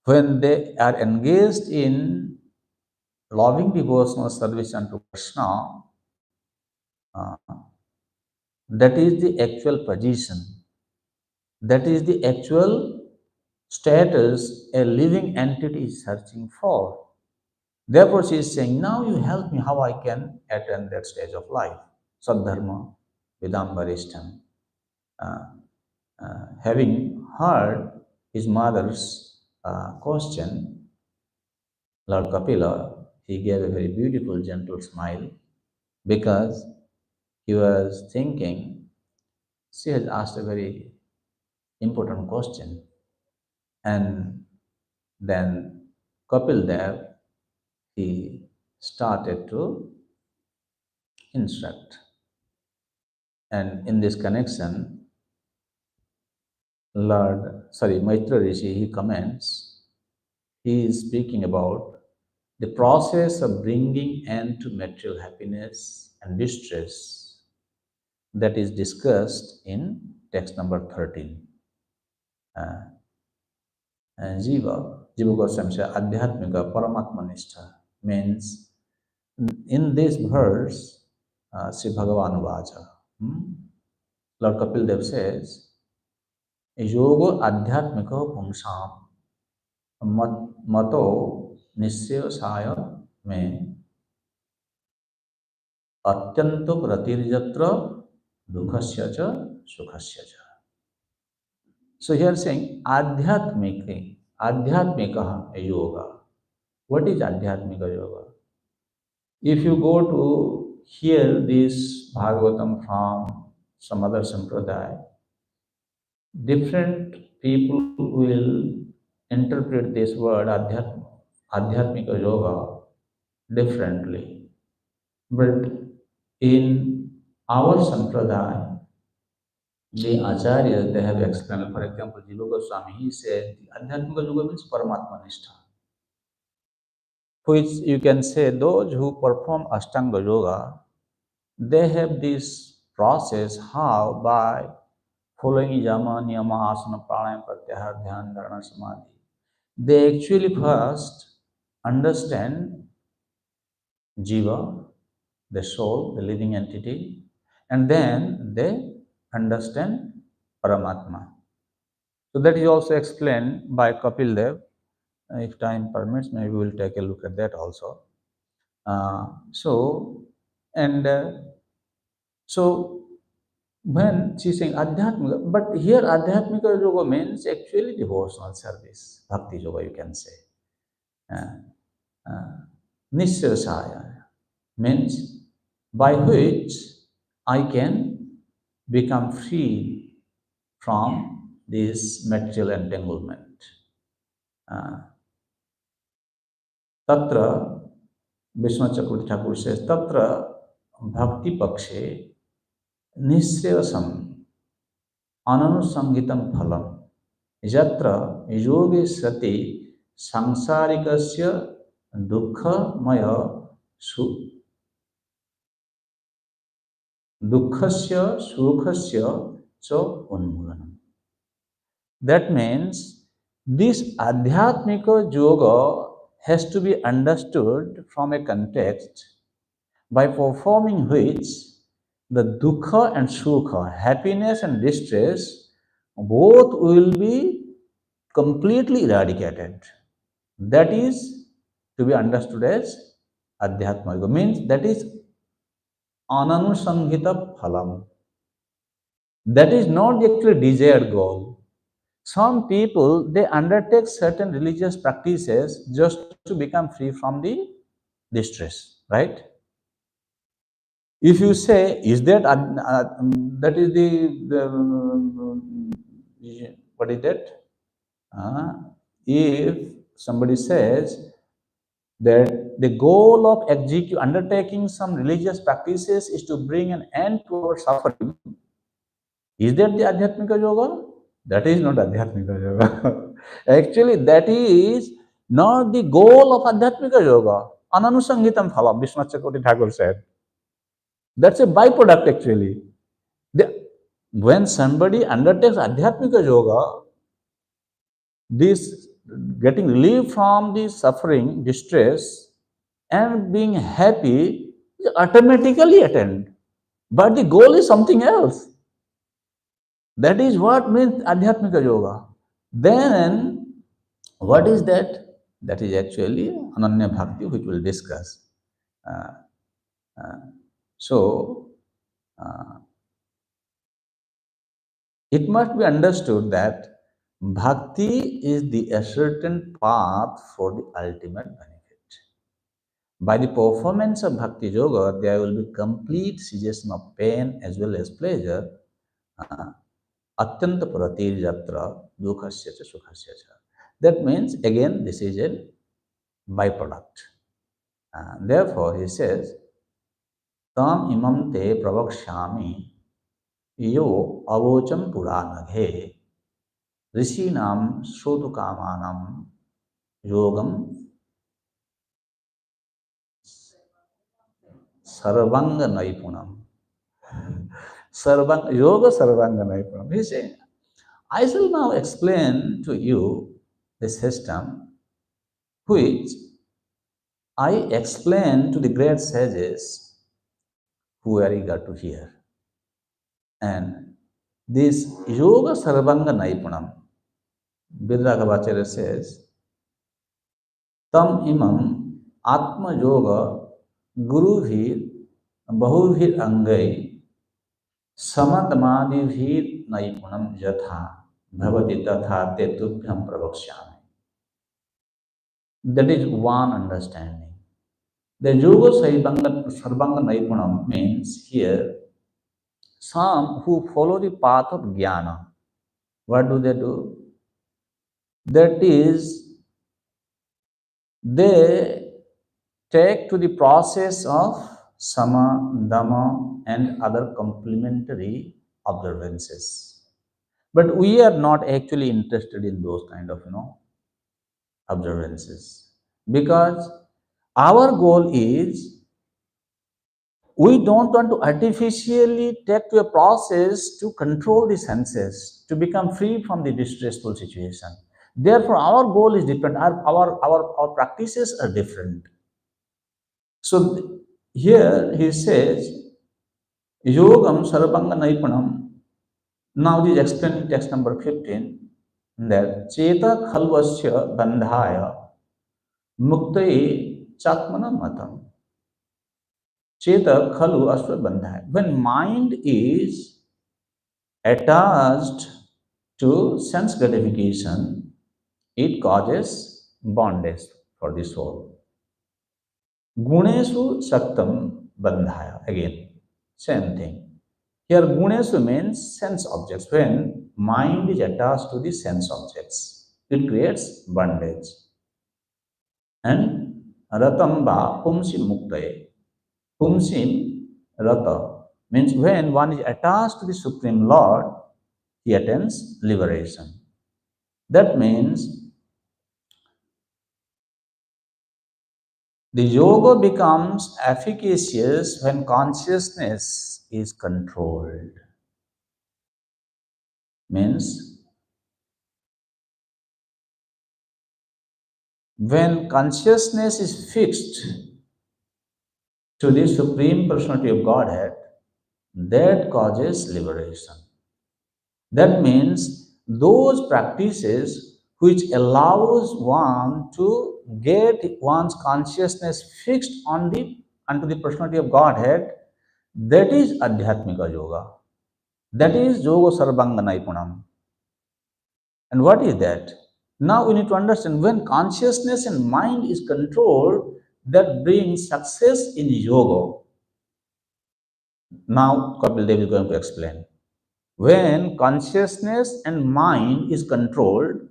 Speaker 2: when they are engaged in loving devotional service unto Krishna, uh, that is the actual position, that is the actual status a living entity is searching for. Therefore, she is saying, now you help me how I can attain that stage of life. Sadharma Vidambarishtam. Having heard his mother's question, Lord Kapila, he gave a very beautiful, gentle smile because he was thinking she has asked a very important question. And then Kapil Dev, he started to instruct. And in this connection, Maitra Rishi, he comments, he is speaking about the process of bringing end to material happiness and distress that is discussed in text number 13. Jiva Goswami says, Adhyatmika Paramatmanistha means, in this verse, Sri Bhagavan Vacha, Lord Kapil Dev says, Yoga Adhyatmika Pumsam Mato Nisyasaya me Atyanto Pratirjatra Dukhasya cha Sukhasya cha. So here saying Adhyatmika yoga. What is Adhyatmika yoga? If you go to hear this Bhagavatam from some other sampradaya, different people will interpret this word Adhyatmika yoga differently. But in our sampradaya, the acharyas, they have explained. For example, Jiva Goswami, he said, Adhyatmika yoga means Paramatmanistha, which you can say those who perform Ashtanga yoga, they have this process how by following yama, niyama, asana, pranayama, pratyahara, dhyana, dharana, samadhi. They actually first understand jiva, the soul, the living entity, and then they understand Paramatma. So that is also explained by Kapil Dev. If time permits, maybe we will take a look at that also. So when she's saying Adhyatmika, but here Adhyatmika yoga means actually devotional service, bhakti yoga, you can say. Nisyasaya means by which I can become free from this material entanglement. Tatra, Vishnu Chakravarti Thakur says, Tatra bhakti pakshe nishreyasam ananusangitam phalam yatra yogi sati sangsarikasya dukkhamaya dukkhasya sukhasya cha unmulanam. That means this Adhyatmika yoga has to be understood from a context by performing which the dukkha and sukha, happiness and distress, both will be completely eradicated. That is to be understood as Adhyatma Yoga, means that is Ananusangita Phalam. That is not the actually desired goal. Some people, they undertake certain religious practices just to become free from the distress, right? If you say, is that that is the what is that? If somebody says that the goal of undertaking some religious practices is to bring an end to our suffering, is that the Adhyatmika Yoga? That is not Adhyatmika Yoga. Actually, that is not the goal of Adhyatmika Yoga. Ananusangitam phalam, Vishwanath Chakravarti Thakur said. That's a byproduct actually. When somebody undertakes Adhyatmika Yoga, this getting relief from the suffering, distress, and being happy is automatically attained. But the goal is something else. That is what means Adhyatmika Yoga. Then, what is that? That is actually Ananya Bhakti, which we'll discuss. So, it must be understood that Bhakti is the ascertained path for the ultimate benefit. By the performance of Bhakti Yoga, there will be complete cessation of pain as well as pleasure. Atyanta pratir yatra dukhasya cha sukhasya cha. That means, again, this is a byproduct. Therefore, he says, tam imam te pravakshami yo avocham puranaghe rishinam srotukamanam yogam sarvanga naipunam. Yoga sarvanga naipunam. He says, I shall now explain to you the system which I explained to the great sages who are eager to hear. And this Yoga Sarvanga Naipunam, Vidragavacharya says, Tam imam Atma Yoga Guruvir Bahuvir Angai Samadmadivir Naipunam Jatha Bhavati Tatha Tetubhyam Pravakshyami. That is one understanding. The Yoga Sarvanga Naipunam means here some who follow the path of jnana. What do they do? That is, they take to the process of sama, dhamma, and other complementary observances. But we are not actually interested in those kind of, observances, because our goal is we don't want to artificially take to a process to control the senses, to become free from the distressful situation. Therefore, our goal is different. Our practices are different. So here he says, Yogam Sarvanga Naipanam. Now this is explained in text number 15, that Cheta Khalvasya Bandhaya Muktaye Chatmana Matam. Cheta Khalu Asva Bandhaya. When mind is attached to sense gratification, it causes bondage for the soul. Gunesu Saktam Bandhaya. Again, same thing. Here, Gunesu means sense objects. When mind is attached to the sense objects, it creates bondage. And Ratamba Pumsi Muktaye. Pumsim Rata means when one is attached to the Supreme Lord, he attains liberation. That means the yoga becomes efficacious when consciousness is controlled. Means when consciousness is fixed to the Supreme Personality of Godhead, that causes liberation. That means those practices which allows one to get one's consciousness fixed onto the personality of Godhead, that is Adhyatmika Yoga. That is Yoga Sarvanga Naipunam. And what is that? Now we need to understand, when consciousness and mind is controlled, that brings success in yoga. Now, Kapil Dev is going to explain. When consciousness and mind is controlled,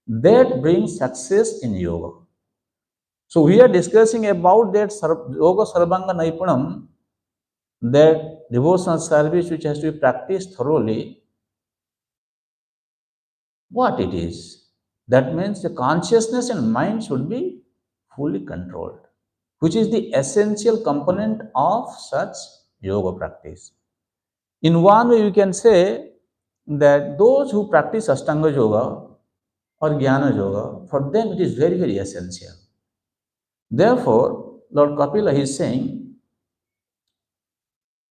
Speaker 2: that brings success in yoga. So we are discussing about that yoga sarvanga naipunam, that devotional service which has to be practiced thoroughly. What it is? That means the consciousness and mind should be fully controlled, which is the essential component of such yoga practice. In one way, you can say that those who practice Ashtanga Yoga or Jnana Yoga, for them it is very, very essential. Therefore, Lord Kapila is saying,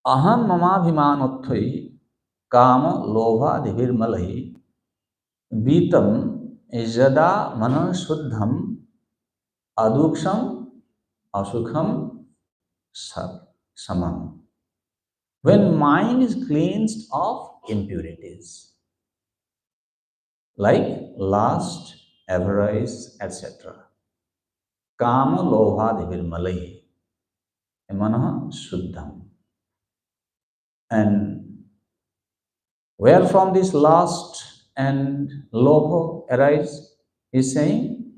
Speaker 2: Aham mamabhimanotthai kama lobha divirmalahi vitam yada mana shuddham aduksham asukham samam. When mind is cleansed of impurities, like lust, avarice, etc. Kama lobha divirmalahi manah shuddham. And where from this lust and lobha arise? Is saying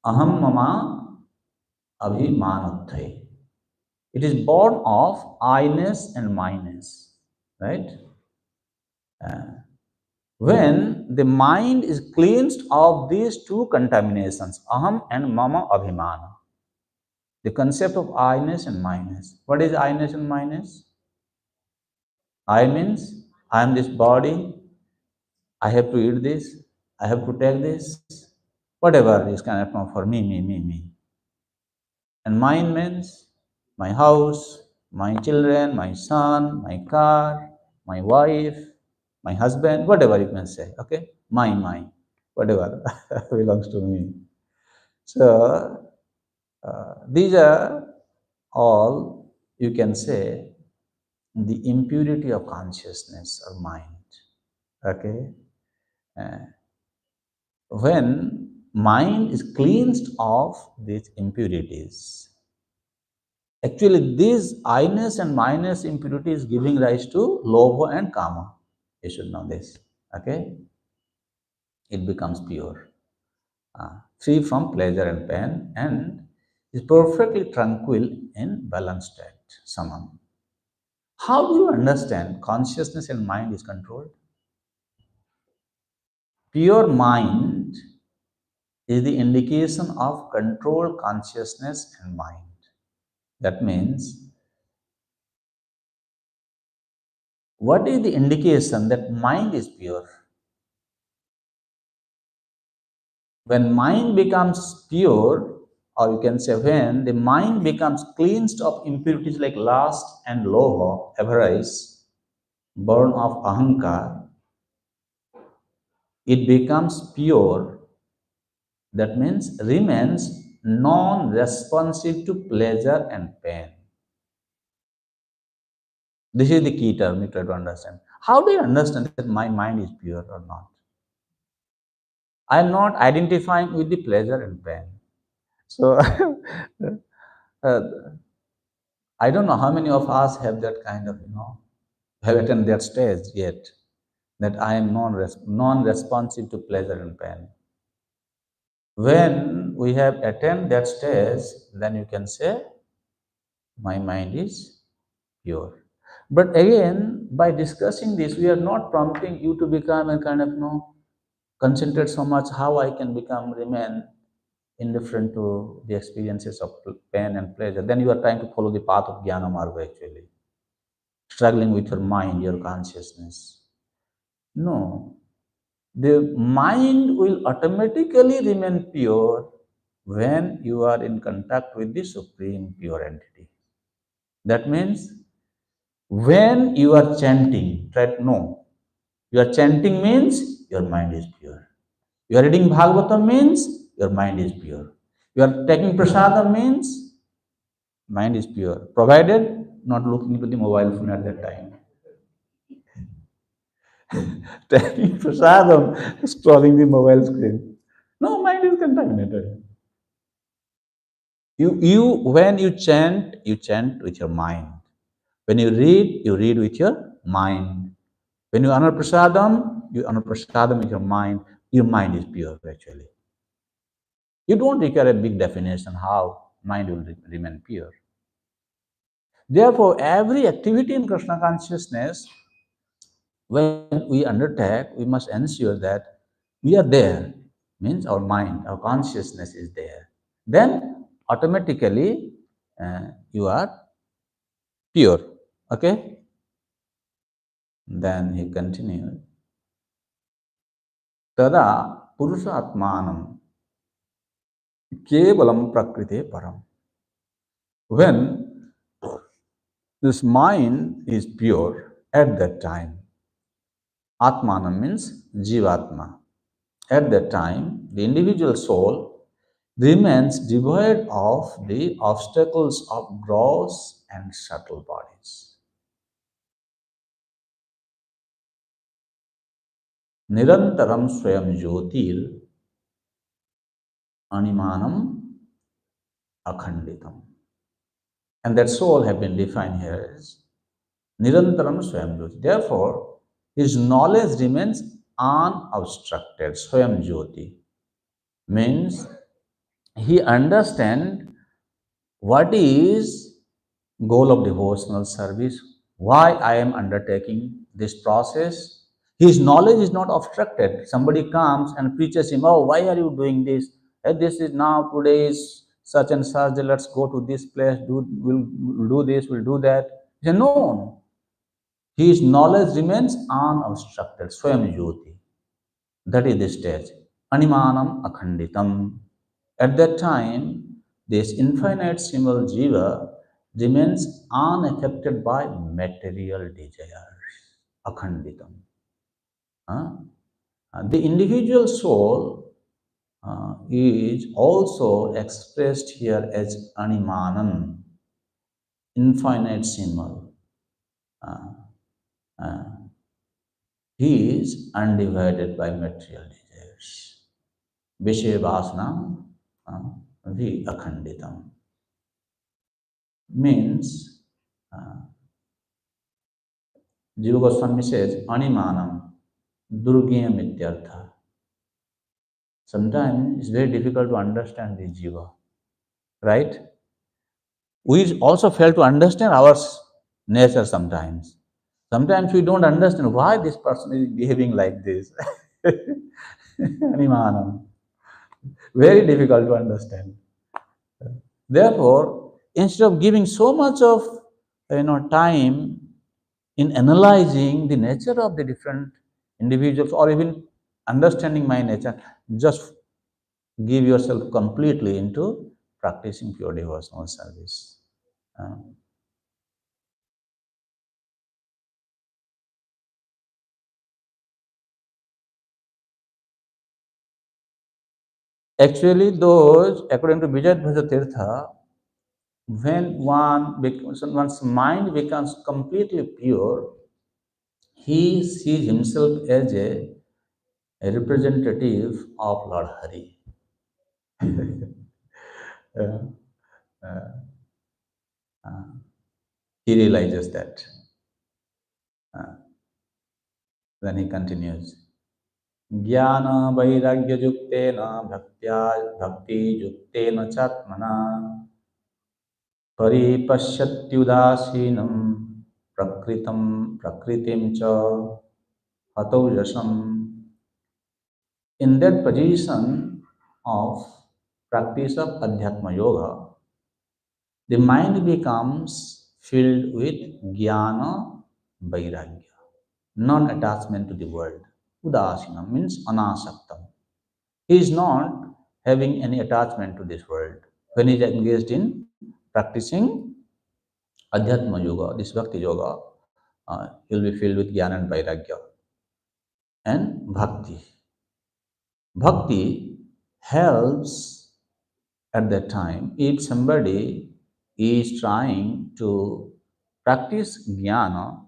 Speaker 2: aham mama abhimanatthai. It is born of I-ness and my-ness, right? When the mind is cleansed of these two contaminations, aham and mama abhimana, the concept of I-ness and my-ness. What is I-ness and my-ness? I means I am this body, I have to eat this, I have to take this, whatever is kind of for me. And mine means my house, my children, my son, my car, my wife, my husband, whatever you can say, okay? Mine, whatever belongs to me. So, these are all, you can say, the impurity of consciousness or mind, okay? When mind is cleansed of these impurities, actually these I-ness and minus impurities giving rise to lobha and kama. You should know this, okay? It becomes pure, free from pleasure and pain, and is perfectly tranquil in balanced state, samam. How do you understand consciousness and mind is controlled? Pure mind is the indication of controlled consciousness and mind. That means, what is the indication that mind is pure? When mind becomes pure, or you can say when the mind becomes cleansed of impurities like lust and lobha, avarice, born of ahankar, it becomes pure. That means remains non-responsive to pleasure and pain. This is the key term you try to understand. How do you understand that my mind is pure or not? I am not identifying with the pleasure and pain. So, uh, I don't know how many of us have that kind of, have attained that stage yet, that I am non-responsive to pleasure and pain. When we have attained that stage, then you can say, my mind is pure. But again, by discussing this, we are not prompting you to become a kind of, concentrate so much how I can remain indifferent to the experiences of pain and pleasure. Then you are trying to follow the path of Jnana Marga actually, struggling with your mind, your consciousness. No, the mind will automatically remain pure when you are in contact with the Supreme Pure Entity. That means when you are chanting, you are chanting means your mind is pure. You are reading Bhagavatam means your mind is pure. You are taking prasadam means mind is pure, provided not looking into the mobile phone at that time. Taking prasadam, scrolling the mobile screen. No, mind is contaminated. When you chant with your mind. When you read with your mind. When you honor prasadam, you honor prasadam with your mind. Your mind is pure actually. You don't require a big definition how mind will remain pure. Therefore, every activity in Krishna consciousness, when we undertake, we must ensure that we are there, means our mind, our consciousness is there. Then automatically you are pure. Okay? Then he continued, Tada Purushatmanam Kevalam Prakrite Param. When this mind is pure, at that time, Atmanam means Jivatma. At that time, the individual soul remains devoid of the obstacles of gross and subtle bodies. Nirantaram Swayam Jyotir Animanam Akhanditam. And that soul have been defined here as Nirantaram Swayam Jyoti. Therefore, his knowledge remains unobstructed. Swayam Jyoti means he understands what is goal of devotional service, why I am undertaking this process. His knowledge is not obstructed. Somebody comes and preaches him, oh, why are you doing this? This is now, today is such and such, let's go to this place, we'll do this, we'll do that. He said, no, his knowledge remains unobstructed, Swayam Jyoti. That is the stage. Animanam Akhanditam. At that time, this infinite symbol Jiva remains unaffected by material desires. Akhanditam. The individual soul is also expressed here as Animanam, infinite symbol. He is undivided by material desires. Vishaya Vasanam Vi Akhanditam means Jiva Goswami says Animanam Durgayam Ityartha. Sometimes it's very difficult to understand the Jiva, right? We also fail to understand our nature sometimes. Sometimes we don't understand why this person is behaving like this. Animanam. Very difficult to understand. Therefore, instead of giving so much of time in analyzing the nature of the different individuals or even understanding my nature, just give yourself completely into practicing pure devotional service. Actually, those, according to Vijayadhvaja Tirtha, when one's mind becomes completely pure, he sees himself as a representative of Lord Hari. He realizes that. Then he continues. Jnana vairagya yuktena bhakti yuktena chatmana paripashyatyudasinam prakritim cha hatau jasam. In that position of practice of Adhyatma Yoga, the mind becomes filled with jnana vairagya, non-attachment to the world. Udasina means anasaktam. He is not having any attachment to this world. When he is engaged in practicing Adhyatma Yoga, this Bhakti Yoga, he will be filled with Jnana and Vairagya. And Bhakti. Bhakti helps at that time. If somebody is trying to practice Jnana,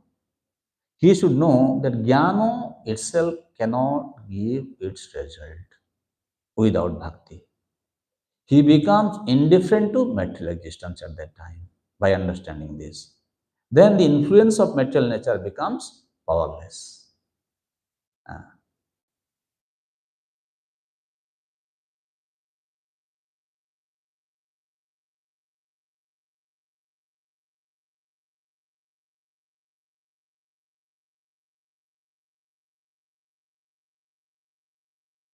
Speaker 2: he should know that Jnana itself cannot give its result without Bhakti. He becomes indifferent to material existence at that time by understanding this. then the influence of material nature becomes powerless.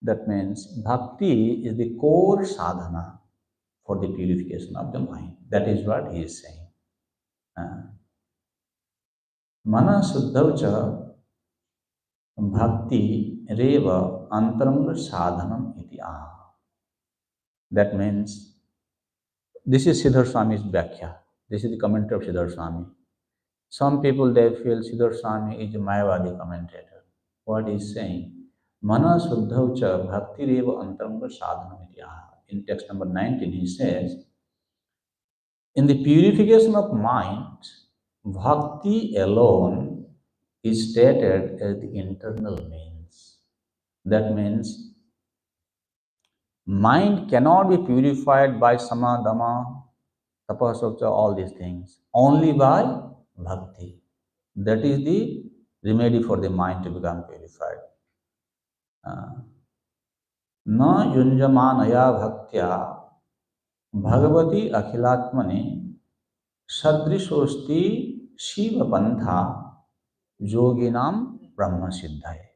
Speaker 2: That means bhakti is the core sadhana for the purification of the mind. That is what he is saying. Mana suddhavcha bhakti reva antaranga sadhanam iti aha. That means this is Siddhar Swami's Vyakhya. This is the commentary of Siddhar Swami. Some people they feel Siddhar Swami is a Mayavadi commentator. What he is saying? Mana suddhavcha bhakti reva antaranga sadhanam iti aha. In text number 19, he says, in the purification of mind, bhakti alone is stated as the internal means. That means mind cannot be purified by samadama, tapasya, all these things, only by bhakti. That is the remedy for the mind to become purified. Na yunjamanaya bhaktya Bhagavati Akhilatmani Sadrishosti Shiva Pantha Yoginam Brahma Siddhaya.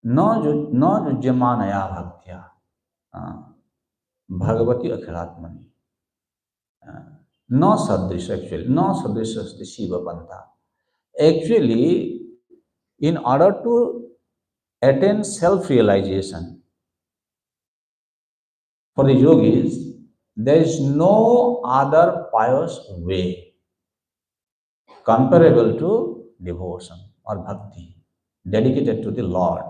Speaker 2: No Yujyamanaya Bhaktya Bhagavati Akhilatmani. No Sadrish actually, no Sadrishosti Shiva Pantha. Actually, in order to attain self-realization for the yogis, there is no other pious way comparable to devotion or bhakti, dedicated to the Lord.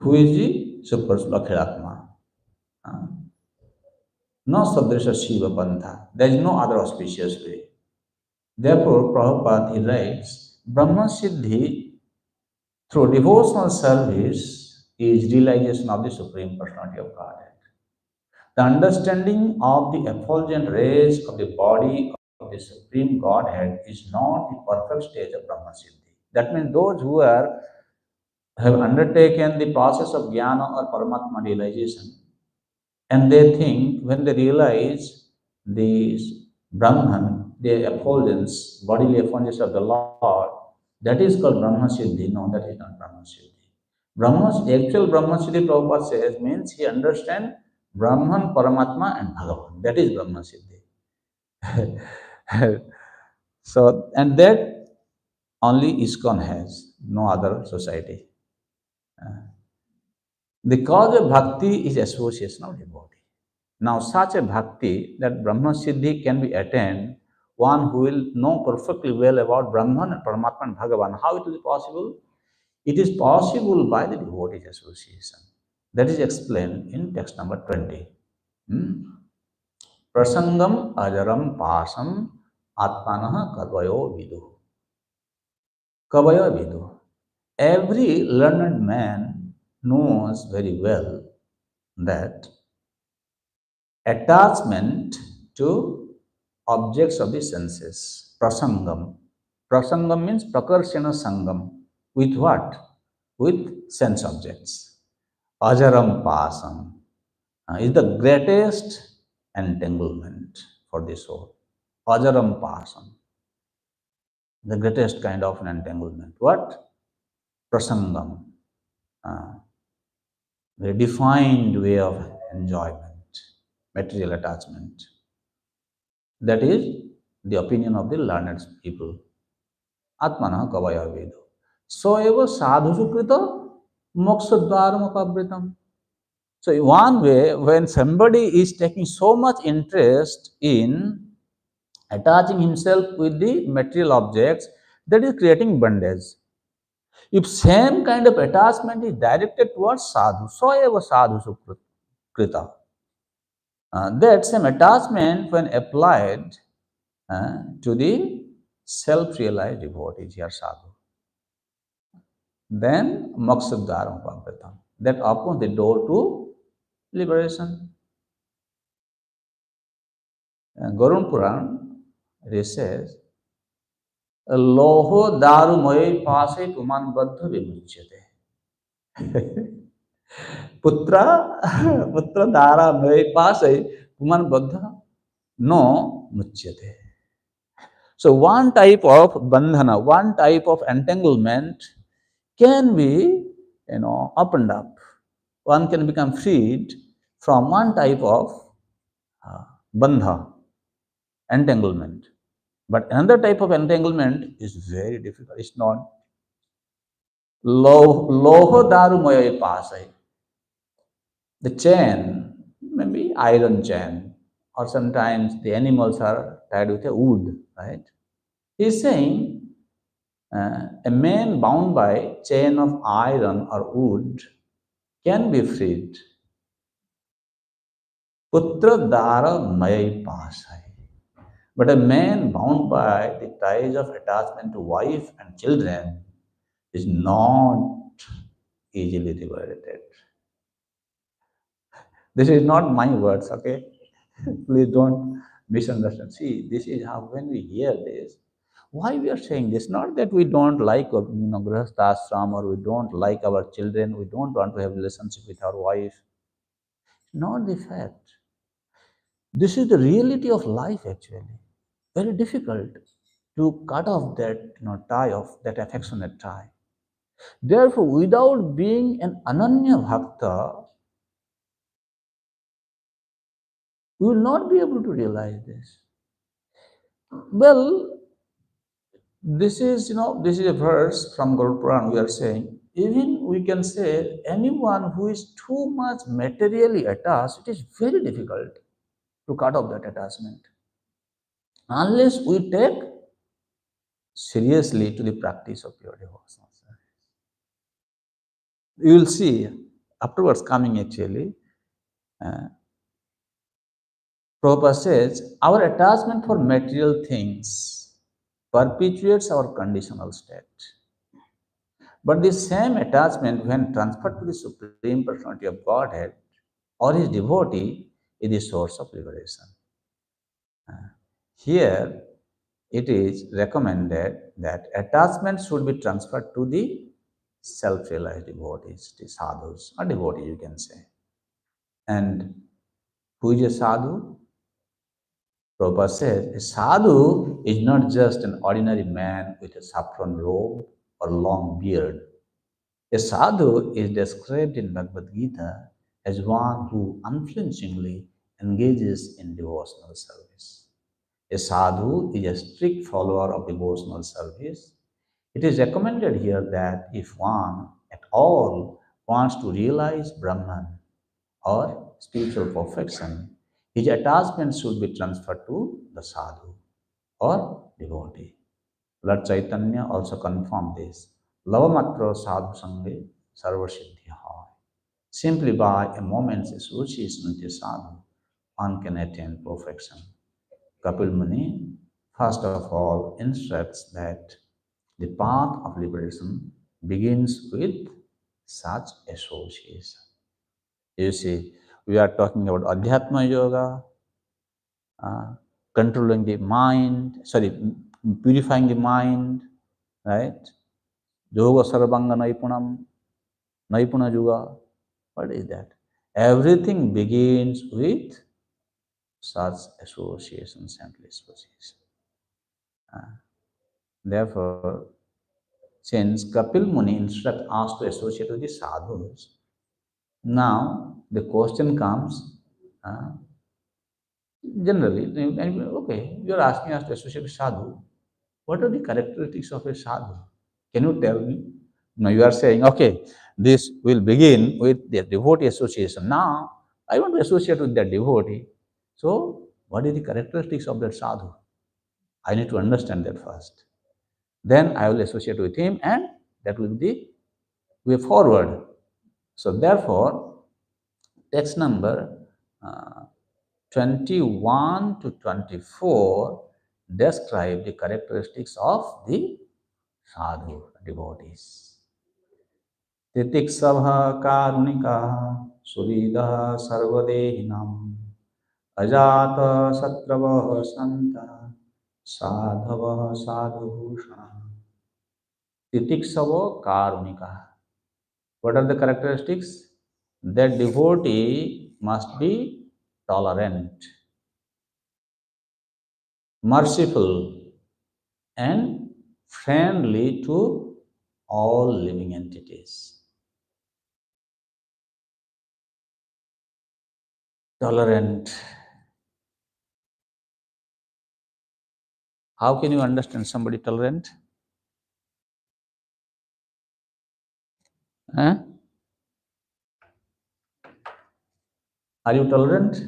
Speaker 2: Who is the Supersula Akhilatma? No Sadrisha Shiva Pantha. There is no other auspicious way. Therefore, Prabhupada he writes, Brahma Siddhi through devotional service is realization of the Supreme Personality of Godhead. The understanding of the effulgent rays of the body of the Supreme Godhead is not the perfect stage of Brahma Siddhi. That means those who have undertaken the process of Jnana or Paramatma realization, and they think when they realize the Brahman, the effulgence, bodily effulgence of the Lord, that is called Brahma Siddhi. No, that is not Brahma Siddhi. Actual Brahma Siddhi, Prabhupada says, means he understands Brahman, Paramatma, and Bhagavan. That is Brahma Siddhi. So, and that only ISKCON has, no other society. The cause of bhakti is association of devotee. Now, such a bhakti, that Brahma Siddhi can be attained, one who will know perfectly well about Brahman and Paramatma and Bhagavan. How it will be possible? It is possible by the devotee association. That is explained in text number 20. Prasangam ajaram pasam atmanah kavayo vidu. Kavayo vidu. Every learned man knows very well that attachment to objects of the senses, prasangam. Prasangam means prakarshana sangam. With what? With sense objects. Ajaram pasam is the greatest entanglement for the soul. Ajaram pasam, the greatest kind of an entanglement. What? Prasangam, the defined way of enjoyment, material attachment. That is the opinion of the learned people. Atmana kavaya vedo. So eva sadhu sukrita moksadvaram apavritam. So one way, when somebody is taking so much interest in attaching himself with the material objects, that is creating bondage. If same kind of attachment is directed towards sadhu, so eva sadhu sukrita. That same attachment, when applied to the self-realized devotees here sadhu, then moksha pampatam, that opens the door to liberation. Garun Puran, it says, Loho daru moye pase puman baddha vimuchyate. Putra, putra dara moye pase puman baddha no muchyate. So one type of bandhana, one type of entanglement can be, up and up. One can become freed from one type of bandha, entanglement. But another type of entanglement is very difficult. It's not loho daru moya pasai. The chain, maybe iron chain, or sometimes the animals are tied with a wood, right? He's saying a man bound by chain of iron or wood can be freed. Putra dara may pasai. But a man bound by the ties of attachment to wife and children is not easily liberated. This is not my words, okay? Please don't misunderstand. See, this is how when we hear this, why we are saying this? Not that we don't like Grihastha ashram, or we don't like our children, we don't want to have relationship with our wife. Not the fact. This is the reality of life actually. Very difficult to cut off that tie of that affectionate tie. Therefore, without being an Ananya Bhakta, we will not be able to realize this. Well, this is a verse from Guru Puran. We are saying, even we can say anyone who is too much materially attached, it is very difficult to cut off that attachment. Unless we take seriously to the practice of pure devotional service. You will see afterwards coming actually. Prabhupada says, our attachment for material things perpetuates our conditional state. But the same attachment, when transferred to the Supreme Personality of Godhead or his devotee, is the source of liberation. Here, it is recommended that attachment should be transferred to the self-realized devotees, the sadhus, or devotees you can say. And who is a sadhu? Prabhupada says, a sadhu is not just an ordinary man with a saffron robe or long beard. A sadhu is described in Bhagavad Gita as one who unflinchingly engages in devotional service. A sadhu is a strict follower of devotional service. It is recommended here that if one at all wants to realize Brahman or spiritual perfection, his attachment should be transferred to the sadhu or devotee. Lord Chaitanya also confirmed this. Lavamatra sadhu sange sarva siddhi hai. Simply by a moment's association with a sadhu, one can attain perfection. Kapil Muni, first of all, instructs that the path of liberation begins with such association. You see, we are talking about Adhyatma Yoga, controlling the mind, purifying the mind, right? Yoga Sarvanga Naipuna Yoga. What is that? Everything begins with such association, saintly association. Therefore, since Kapil Muni instructs us to associate with the sadhus, now the question comes, generally, okay, you are asking us to associate with sadhu. What are the characteristics of a sadhu? Can you tell me? Now you are saying, okay, this will begin with the devotee association. Now, I want to associate with that devotee. So, what is the characteristics of that sadhu? I need to understand that first. Then I will associate with him, and that will be the way forward. So, therefore, text number 21 to 24 describe the characteristics of the sadhu devotees. Titiksabha karunika suvidha sarvadehinam अजात शत्रवः सन्तः साधवः साधुभूषणः तितिक्षवो कारुणिकः. What are the characteristics? That devotee must be tolerant, merciful, and friendly to all living entities. Tolerant. How can you understand somebody tolerant? Huh? Are you tolerant?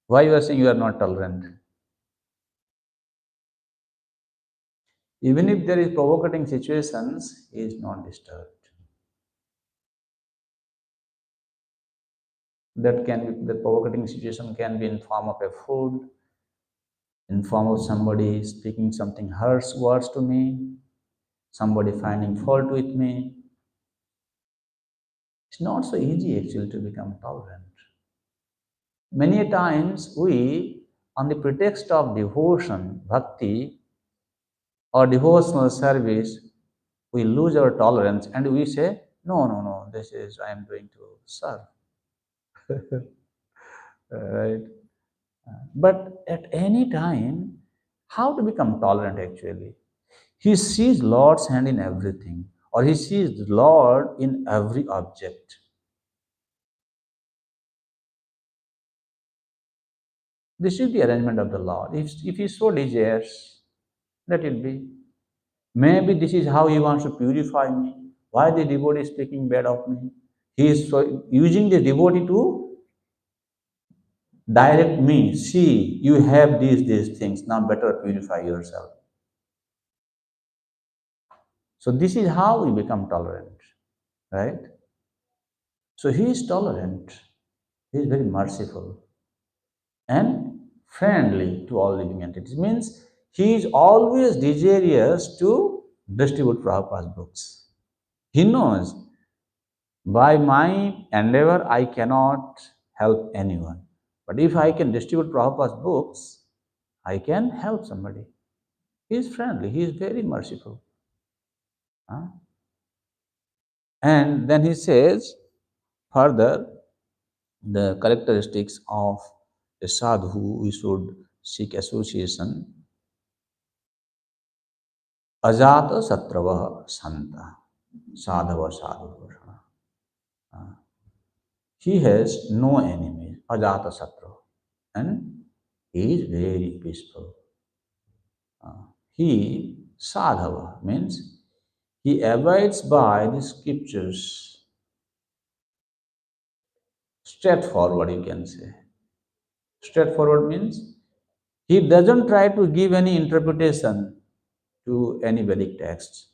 Speaker 2: Why you are saying you are not tolerant? Even if there is provocating situations, he is not disturbed. The provocating situation can be in form of a food, in form of somebody speaking something harsh words to me, somebody finding fault with me. It's not so easy actually to become tolerant. Many a times we, on the pretext of devotion, bhakti, or devotional service, we lose our tolerance and we say, no, this is, I am going to serve. Right? But at any time, how to become tolerant actually? He sees Lord's hand in everything, or he sees the Lord in every object. This is the arrangement of the Lord. If he so desires, let it be. Maybe this is how he wants to purify me. Why the devotee is speaking bad of me? He is so using the devotee to direct me. See, you have these things. Now better purify yourself. So this is how we become tolerant, right? So he is tolerant. He is very merciful and friendly to all living entities. Means he is always desirous to distribute Prabhupada's books. He knows by my endeavor I cannot help anyone. But if I can distribute Prabhupada's books, I can help somebody. He is friendly, he is very merciful. And then he says further the characteristics of a sadhu we should seek association. Ajata satrava santa sadhava sadhu. He has no enemies, ajata satra, and he is very peaceful. He sadhava means he abides by the scriptures. Straightforward, you can say. Straightforward means he doesn't try to give any interpretation to any Vedic text.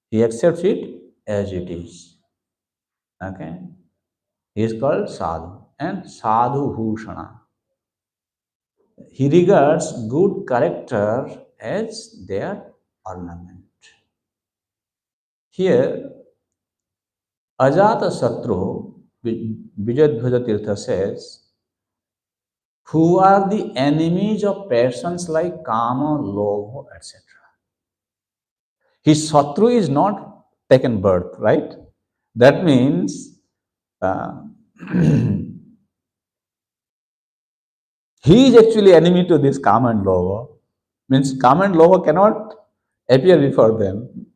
Speaker 2: He accepts it as it is. Okay? He is called sadhu and sadhu bhushana. He regards good character as their ornament. Here, Ajata Satru, Vijayadhvaja Tirtha says, who are the enemies of passions like kama, lobha, etc. His Satru is not taken birth, right? That means he is actually enemy to this kama and lobha. Means kama and lobha cannot appear before them.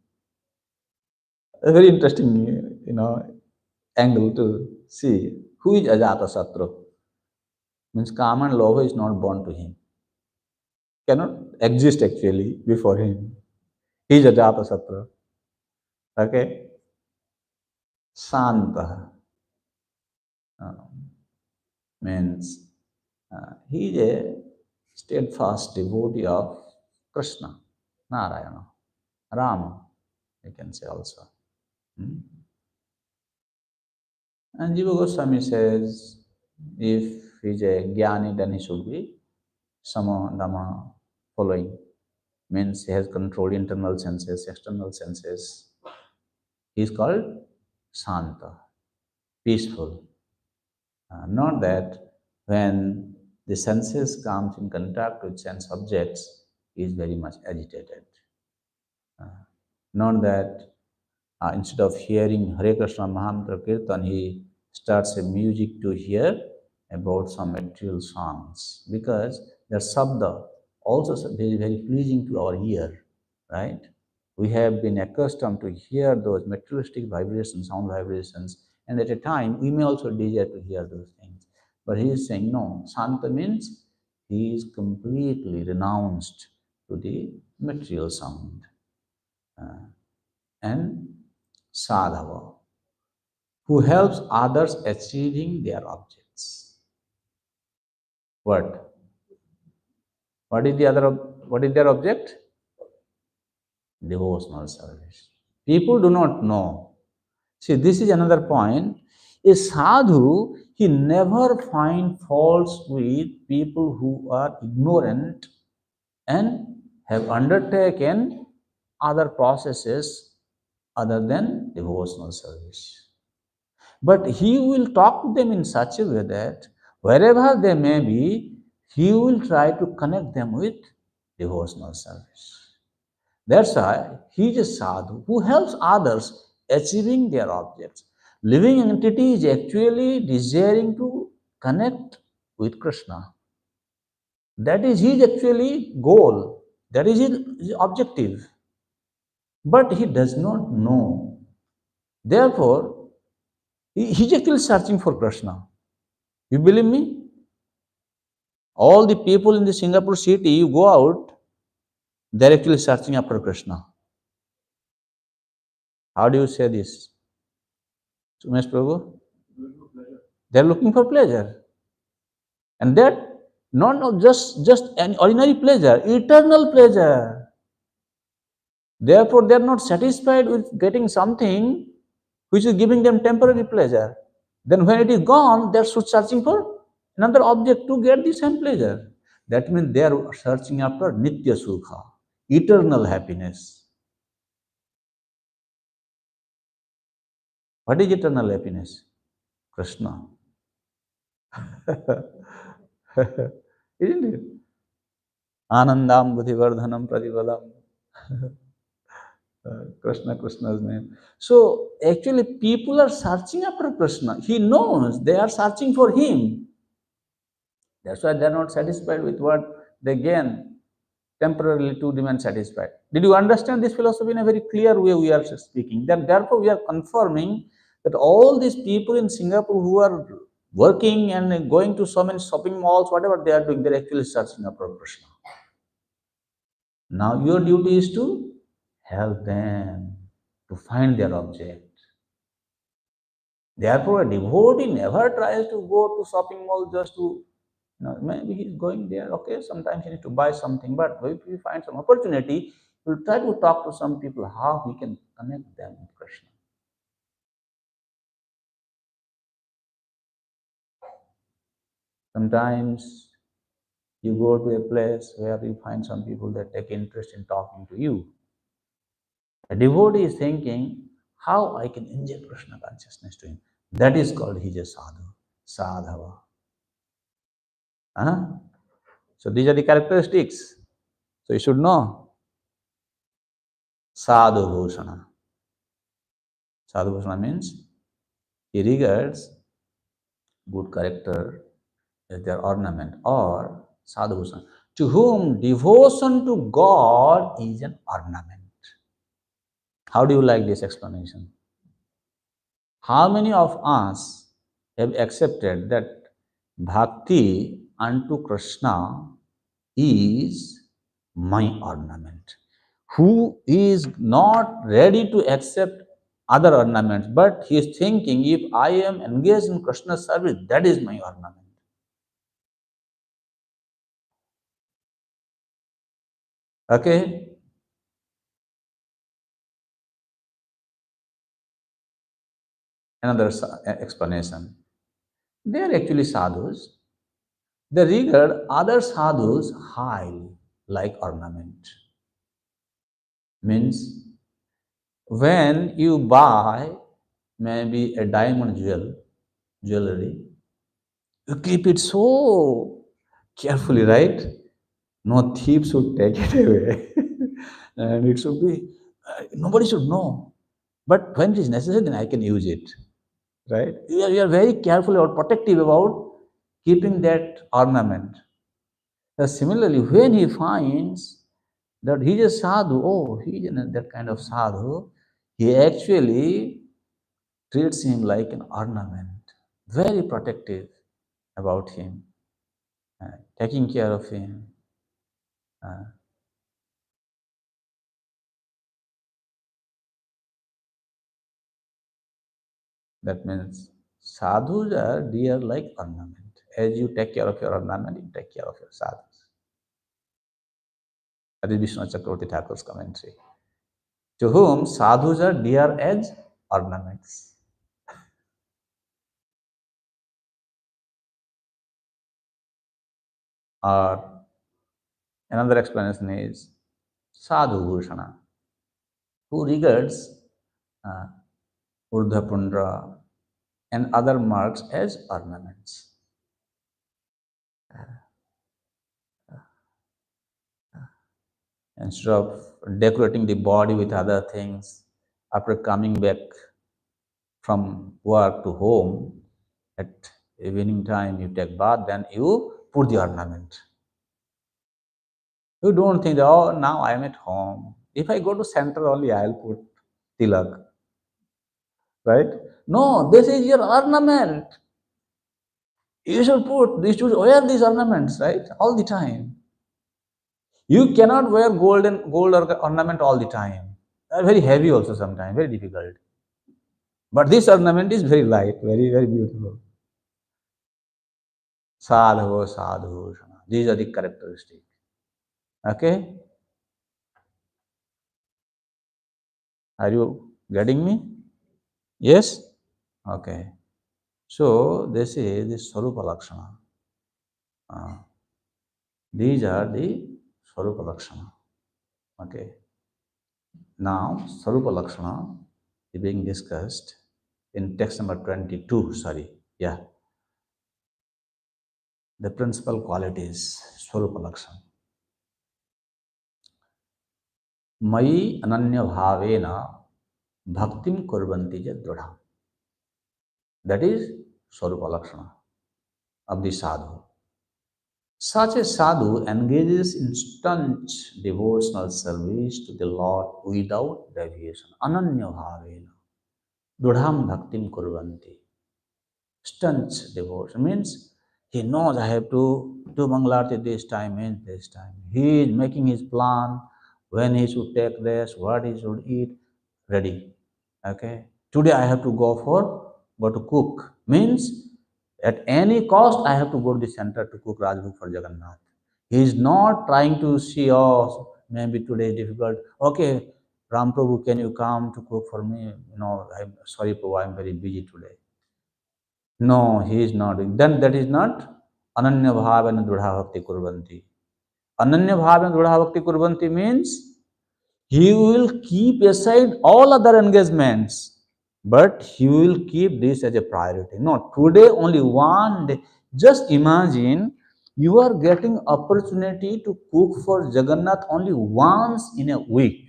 Speaker 2: A very interesting, angle to see. Who is Ajata Satru? Means kama and lobha is not born to him. Cannot exist actually before him. He is Ajata Satru. Okay? Santa means he is a steadfast devotee of Krishna, Narayana, Rama, you can say also. And Jiva Goswami says, if he is a jnani, then he should be sama, dhamma, following. Means he has controlled internal senses, external senses. He is called Santa, peaceful. Not that when the senses comes in contact with sense objects, he is very much agitated. Not that instead of hearing Hare Krishna Mahamantra Kirtan, he starts a music to hear about some material songs, because the sabda also very, very pleasing to our ear, right? We have been accustomed to hear those materialistic vibrations, sound vibrations, and at a time we may also desire to hear those things. But he is saying no, Santa means he is completely renounced to the material sound. And sadhava, who helps others achieving their objects. What? What is the other? What is their object? Devotional service. People do not know. See, this is another point. A sadhu, he never finds faults with people who are ignorant and have undertaken other processes other than devotional service. But he will talk to them in such a way that wherever they may be, he will try to connect them with devotional service. That's why he is a sadhu who helps others achieving their objects. Living entity is actually desiring to connect with Krishna. That is his actually goal. That is his objective. But he does not know. Therefore, he is actually searching for Krishna. You believe me? All the people in the Singapore city, you go out, they're actually searching after Krishna. How do you say this? Sumesh Prabhu? They're looking for pleasure. And that not just an ordinary pleasure, eternal pleasure. Therefore, they're not satisfied with getting something which is giving them temporary pleasure. Then when it is gone, they're searching for another object to get the same pleasure. That means they are searching after Nitya Sukha, eternal happiness. What is eternal happiness? Krishna. Isn't it? Anandam Buddhivardhanam Pradivadam. Krishna's name. So actually people are searching after Krishna. He knows they are searching for him. That's why they are not satisfied with what they gain temporarily to remain satisfied. Did you understand this philosophy in a very clear way we are speaking? Then therefore we are confirming that all these people in Singapore who are working and going to so many shopping malls, whatever they are doing, they're actually searching after Krishna. Now your duty is to help them to find their object. Therefore, a devotee never tries to go to shopping mall just to, maybe he's going there, okay, sometimes he needs to buy something, but if he finds some opportunity, we'll try to talk to some people how we can connect them with Krishna. Sometimes you go to a place where you find some people that take interest in talking to you. A devotee is thinking, how I can inject Krishna consciousness to him. That is called he's a sadhu, sadhava. So these are the characteristics. So you should know. Sadhu Bhushana. Sadhu Bhushana means he regards good character as their ornament, or Sadhu Bhushana, to whom devotion to God is an ornament. How do you like this explanation? How many of us have accepted that bhakti unto Krishna is my ornament? Who is not ready to accept other ornaments, but he is thinking, if I am engaged in Krishna's service, that is my ornament. Okay? Another explanation. They are actually sadhus. They regard other sadhus highly, like ornament. Means when you buy maybe a diamond jewelry, You keep it so carefully, right? No thief should take it away. And it should be, nobody should know. But when it is necessary, then I can use it, right? You are very careful or protective about keeping that ornament. Similarly, when he finds that he is a sadhu, oh, he is that kind of sadhu, he actually treats him like an ornament, very protective about him, taking care of him. That means sadhus are dear like ornament. As you take care of your ornament, you take care of your sadhus. That is Vishnu Chakravarti Thakur's commentary. To whom sadhus are dear as ornaments. Or another explanation is sadhu bhushana, who regards uh, urdhva pundra and other marks as ornaments. Instead of decorating the body with other things, after coming back from work to home, at evening time you take bath, then you put the ornament. You don't think, oh, now I am at home. If I go to center only, I'll put tilak. Right? No, this is your ornament. You should wear these ornaments, right? All the time. You cannot wear gold ornament all the time. They're very heavy also sometimes, very difficult. But this ornament is very light, very, very beautiful. Sadhu, sadhu. These are the characteristics. Okay? Are you getting me? Yes? Okay. So this is the Swarupa Lakshana. These are the Swarupa Lakshana. Okay. Now, Swarupa Lakshana is being discussed in text number 22. Sorry. Yeah. The principal qualities, Swarupa Lakshana. Mai ananya bhavena bhaktim kurvanti jadvadha. That is Swarupa Lakshana of the sadhu. Such a sadhu engages in staunch devotional service to the Lord without deviation. Ananya bhavena. Dudham bhaktim kurvanti. Staunch devotion means he knows I have to do Mangalarti this time and this time. He is making his plan when he should take rest, what he should eat, ready. Okay. Today I have to go to cook. Means at any cost I have to go to the center to cook Rajbhog for Jagannath. He is not trying to see, oh, maybe today is difficult. Okay, Ram Prabhu, can you come to cook for me? No, I'm sorry, Prabhu, I'm very busy today. No, he is not doing. Then that is not Ananya Bhavana Dudha Bhakti Kurvanti. Ananya Bhavana Dudha Bhakti Kurvanti means he will keep aside all other engagements, but he will keep this as a priority. No, today only one day. Just imagine you are getting opportunity to cook for Jagannath only once in a week.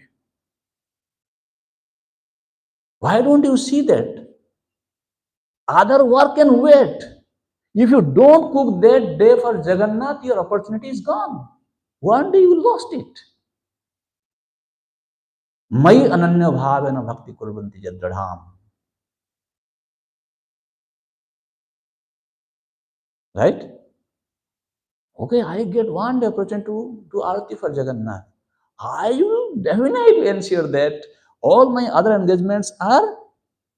Speaker 2: Why don't you see that? Other work can wait. If you don't cook that day for Jagannath, your opportunity is gone. One day you lost it. Mai ananya bhavena bhakti kurvanti jadradham. Right? Okay, I get one day opportunity to do arati for Jagannath. I will definitely ensure that all my other engagements are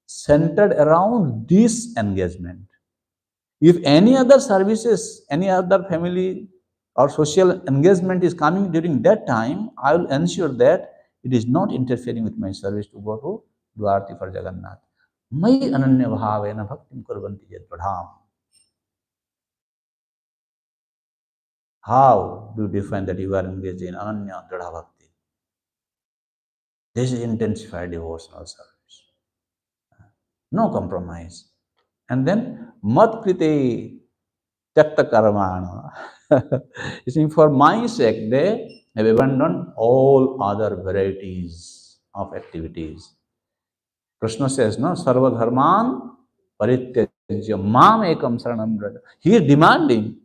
Speaker 2: centered around this engagement. If any other services, any other family or social engagement is coming during that time, I will ensure that it is not interfering with my service to go to Dwarti for Jagannath. Mai ananya bhavena bhaktim kurvanti jadvadham. How do you define that you are engaged in ananya dradha bhakti? This is intensified devotional service. No compromise. And then mat krite Tyakta karmana. You see, for my sake, they have abandoned all other varieties of activities. Krishna says, no, sarva dharman parityajya mam ekam saranam vraja. He is demanding.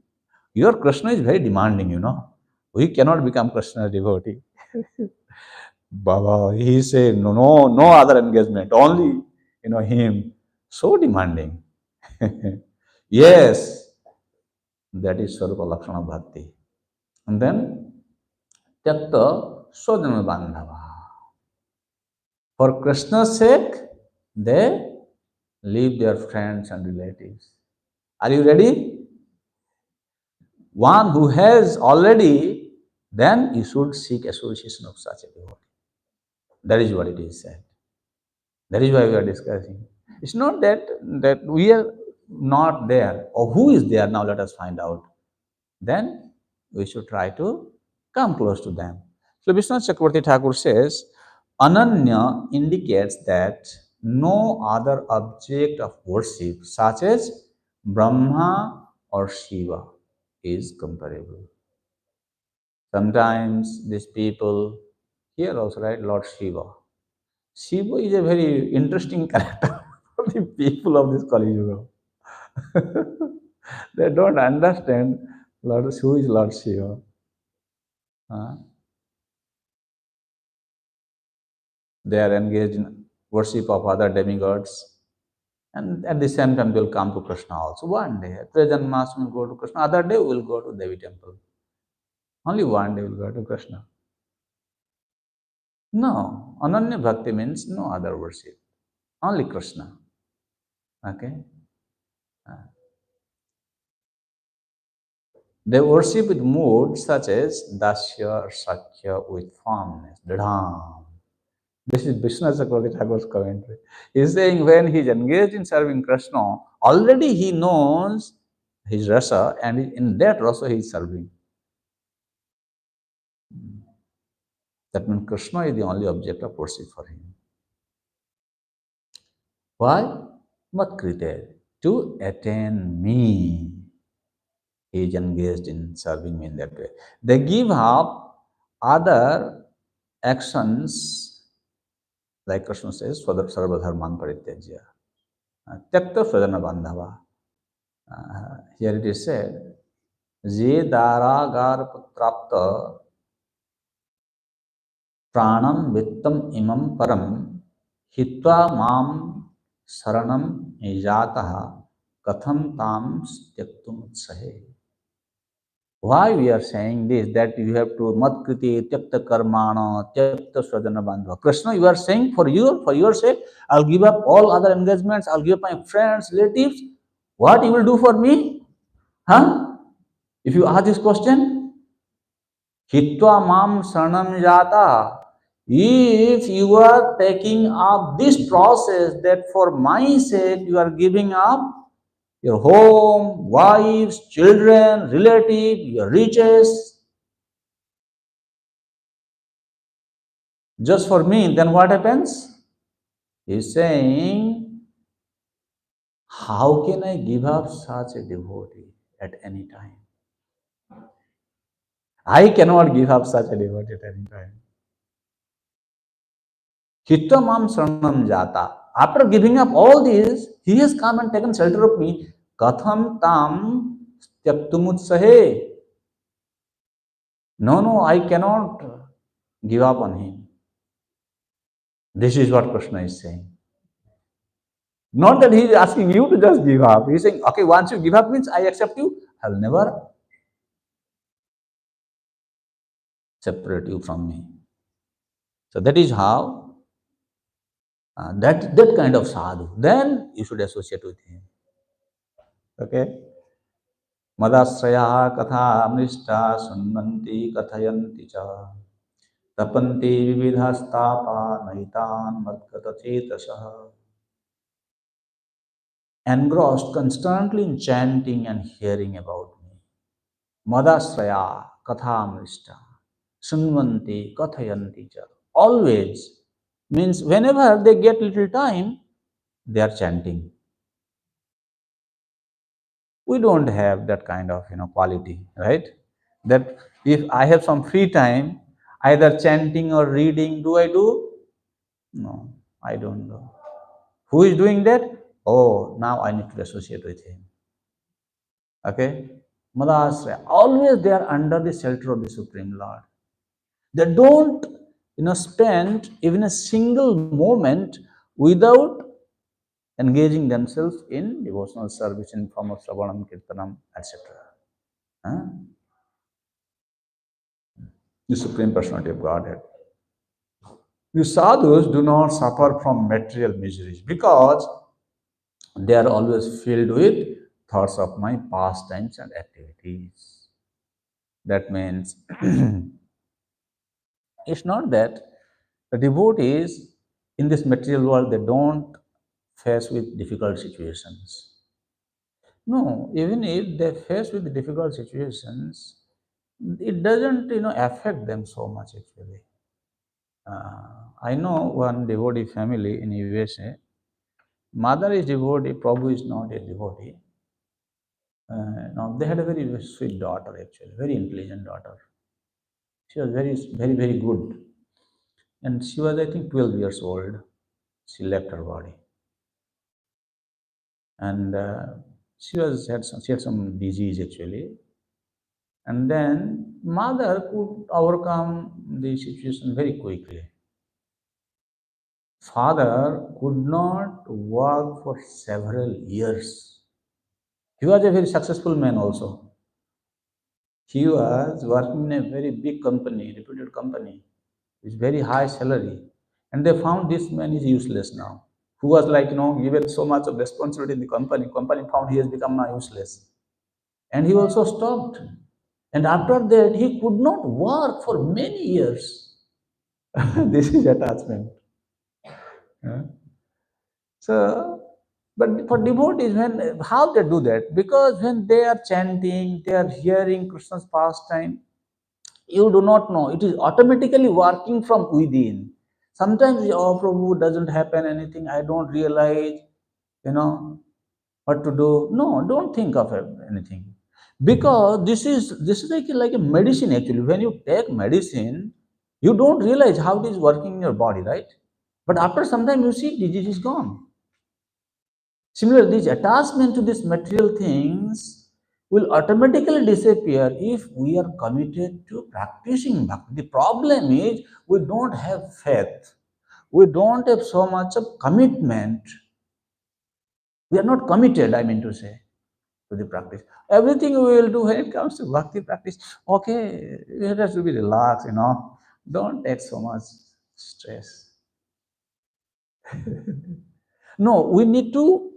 Speaker 2: Your Krishna is very demanding, you know. We cannot become Krishna's devotee. Baba, he said, no other engagement, only, him. So demanding. Yes, that is Swarupa Lakshana Bhakti. And then, Tyakta Swadana Bandhava. For Krishna's sake, they leave their friends and relatives. Are you ready? One who has already, then you should seek association of such a devotee. That is what it is said. That is why we are discussing. It's not that we are not there, or who is there. Now let us find out. Then we should try to come close to them. So Vishnu Chakravarti Thakur says, Ananya indicates that no other object of worship, such as Brahma or Shiva, is comparable. Sometimes these people, here also, right, Lord Shiva. Shiva is a very interesting character for the people of this Kali Yuga. They don't understand who is Lord Shiva. They are engaged in worship of other demigods. And at the same time, they will come to Krishna also. One day, at Janmashtami, will go to Krishna. Other day, we will go to Devi temple. Only one day, we will go to Krishna. No, Ananya Bhakti means no other worship. Only Krishna. Okay? They worship with moods such as Dasya or Sakya with firmness, Dham. This is Vishnu Chakravarti Thakur's commentary. He is saying when he is engaged in serving Krishna, already he knows his rasa, and in that rasa he is serving. That means Krishna is the only object of worship for him. Why? Matkrite, to attain me. He is engaged in serving me in that way. They give up other actions, like Krishna says, for the sarva dharman parityajya. Tyakta swadana bandhava. Here it is said, Je daragar putrapta pranam vittam imam param hitva mam saranam jataha katham tam tyaktum utsahe. Why we are saying this, that you have to matkriti tyakta karmana tyakta swadana bandhava. Krishna, you are saying for your sake, I'll give up all other engagements, I'll give up my friends, relatives. What you will do for me? Huh? If you ask this question, hitva mam saranam jata. If you are taking up this process that for my sake you are giving up your home, wives, children, relatives, your riches, just for me, then what happens? He is saying, how can I give up such a devotee at any time? I cannot give up such a devotee at any time. Hittamam saranam jata. After giving up all this, he has come and taken shelter of me. Katham tam tyaktumutsahe. No, I cannot give up on him. This is what Krishna is saying. Not that he is asking you to just give up. He is saying, okay, once you give up means I accept you. I will never separate you from me. So that is how, that kind of sadhu, then you should associate with him. Okay? Madasraya katha amrishta sunnanti kathayanti cha tapanti vividhastapa naitan madgata chetasah. Engrossed constantly in chanting and hearing about me. Madasraya kathamrishta sunvanti kathayanti cha. Always means whenever they get little time, they are chanting. We don't have that kind of quality, right? That if I have some free time, either chanting or reading, do I do? No, I don't do. Who is doing that? Oh, now I need to associate with him. Okay? Madhasraya, always they are under the shelter of the Supreme Lord. They don't, spend even a single moment without engaging themselves in devotional service in form of Sravanam, Kirtanam, etc. Huh? The Supreme Personality of Godhead. The sadhus do not suffer from material miseries because they are always filled with thoughts of my pastimes and activities. That means it's not that the devotees in this material world they don't face with difficult situations. No, even if they face with difficult situations, it doesn't affect them so much actually. I know one devotee family in USA. Mother is devotee, Prabhu is not a devotee. Now they had a very, very sweet daughter actually, very intelligent daughter. She was very, very, very good. And she was, I think, 12 years old. She left her body. And she had some disease actually. And then mother could overcome the situation very quickly. Father could not work for several years. He was a very successful man also. He was working in a very big company, reputed company, with very high salary. And they found this man is useless now. Who was like, given so much of responsibility in the company. Company found he has become now useless. And he also stopped. And after that, he could not work for many years. This is attachment. Yeah. So, but for devotees, when how they do that? Because when they are chanting, they are hearing Krishna's pastime, you do not know. It is automatically working from within. Sometimes, oh, Prabhu, doesn't happen anything. I don't realize, what to do. No, don't think of anything. Because this is like a medicine actually. When you take medicine, you don't realize how it is working in your body, right? But after some time, you see disease is gone. Similarly, this attachment to these material things will automatically disappear if we are committed to practicing bhakti. The problem is we don't have faith. We don't have so much of commitment. We are not committed, I mean to say, to the practice. Everything we will do when it comes to bhakti practice, okay, it has to be relaxed, Don't take so much stress. No, we need to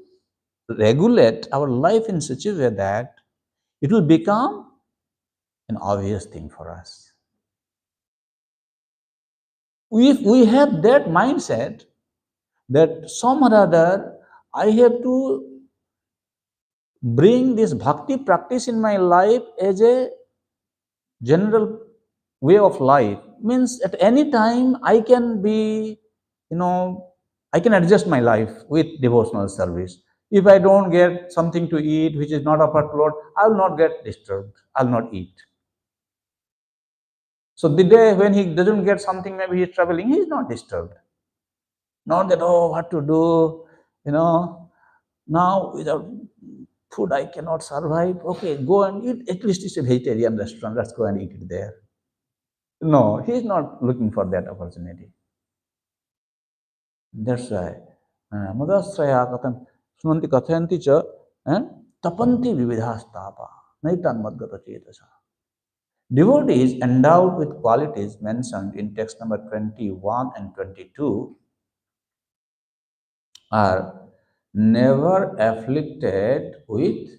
Speaker 2: regulate our life in such a way that it will become an obvious thing for us. If we have that mindset that some or other I have to bring this bhakti practice in my life as a general way of life, means at any time I can be, I can adjust my life with devotional service. If I don't get something to eat which is not offered to Lord, I will not get disturbed. I'll not eat. So the day when he doesn't get something, maybe he's traveling, he's not disturbed. Not that, oh, what to do, now without food I cannot survive. Okay, go and eat. At least it's a vegetarian restaurant. Let's go and eat it there. No, he's not looking for that opportunity. That's why. Madhasraya katham sunanti kathayanti cha tapanti vividhastapa naitan madgata chetasa. Devotees endowed with qualities mentioned in text number 21 and 22 are never afflicted with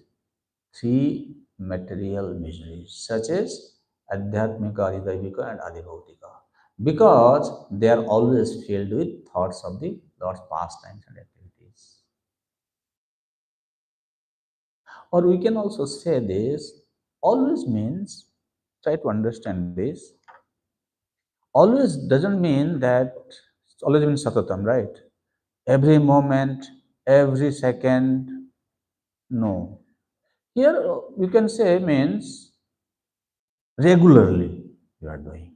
Speaker 2: three material miseries such as Adhyatmika, Adidaivika and Adibhautika, because they are always filled with thoughts of the Lord's pastimes and activities. Or we can also say this, always means, try to understand this, always doesn't mean that, always means satatam, right? Every moment, every second, no. Here you can say means regularly you are doing.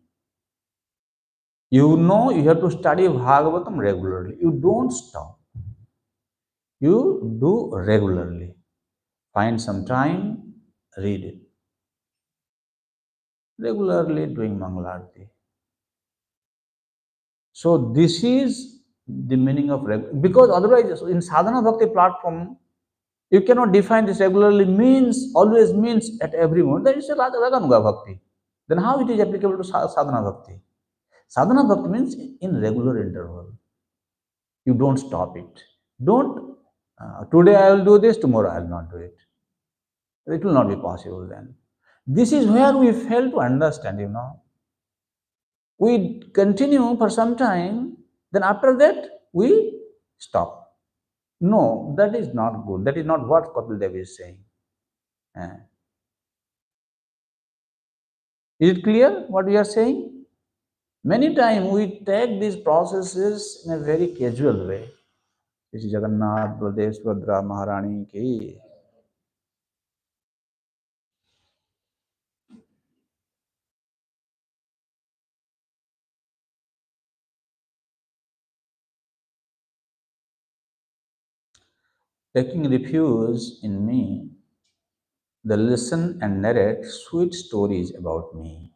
Speaker 2: You know you have to study Bhagavatam regularly. You don't stop. You do regularly. Find some time, read it. Regularly doing Mangalarti. So this is the meaning of because otherwise in sadhana bhakti platform you cannot define this regularly means always means at every moment. That is a raganuga bhakti. Then how it is applicable to sadhana bhakti? Sadhana bhakti means in regular interval. You don't stop it. Don't today I will do this, tomorrow I will not do it. It will not be possible then. This is where we fail to understand, We continue for some time, then after that we stop. No, that is not good. That is not what Kapil Dev is saying. Is it clear what we are saying? Many times we take these processes in a very casual way. This is Jagannath, Baladev, Subhadra, Maharani ki. Taking refuge in me, they listen and narrate sweet stories about me,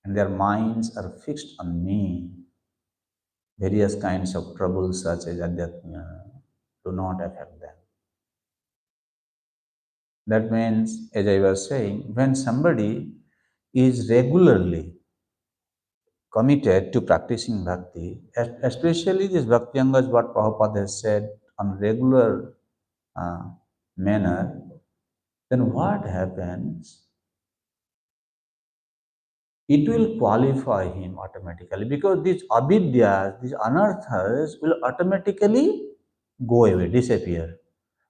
Speaker 2: and their minds are fixed on me. Various kinds of troubles such as adhyatma do not affect them. That means, as I was saying, when somebody is regularly committed to practicing bhakti, especially this bhakti angas, what Prabhupada has said on regular uh, manner, then what happens? It will qualify him automatically because these avidyas, these anarthas will automatically go away, disappear.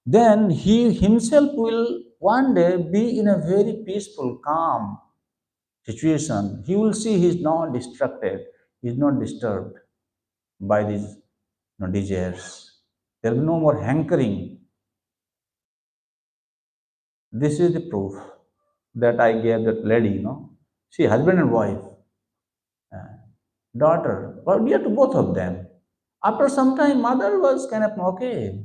Speaker 2: Then he himself will one day be in a very peaceful, calm situation. He will see he is not distracted, he is not disturbed by these desires. There will be no more hankering. This is the proof that I gave that lady, See, husband and wife, daughter, were dear to both of them. After some time, mother was kind of okay.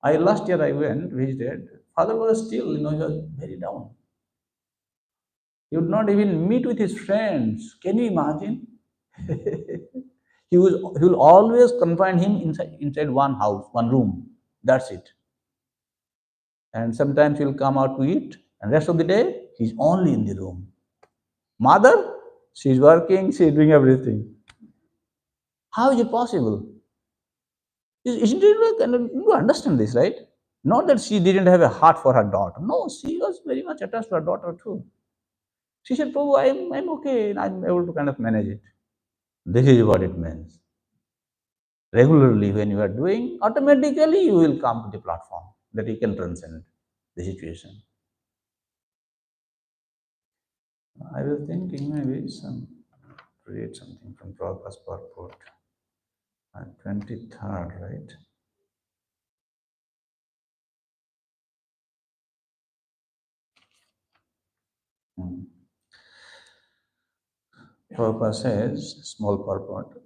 Speaker 2: Last year I went, visited. Father was still, he was very down. He would not even meet with his friends. Can you imagine? He will always confine him inside one house, one room. That's it. And sometimes he'll come out to eat, and rest of the day he's only in the room. Mother, she's working, she's doing everything. How is it possible? Isn't it like, you understand this, right? Not that she didn't have a heart for her daughter. No, she was very much attached to her daughter too. She said, Prabhu, I'm okay. I'm able to kind of manage it. This is what it means. Regularly, when you are doing, automatically you will come to the platform that you can transcend the situation. I was thinking maybe create something from Prabhupada's purport. 23rd, right? Prabhupada says, small purport,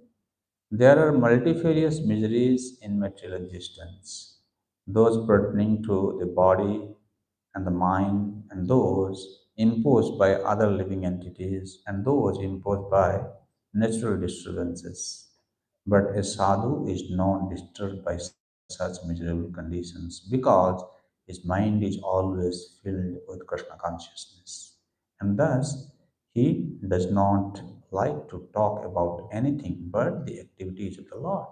Speaker 2: there are multifarious miseries in material existence, those pertaining to the body and the mind, and those imposed by other living entities, and those imposed by natural disturbances. But a sadhu is not disturbed by such miserable conditions because his mind is always filled with Krishna consciousness. And thus, he does not like to talk about anything but the activities of the Lord.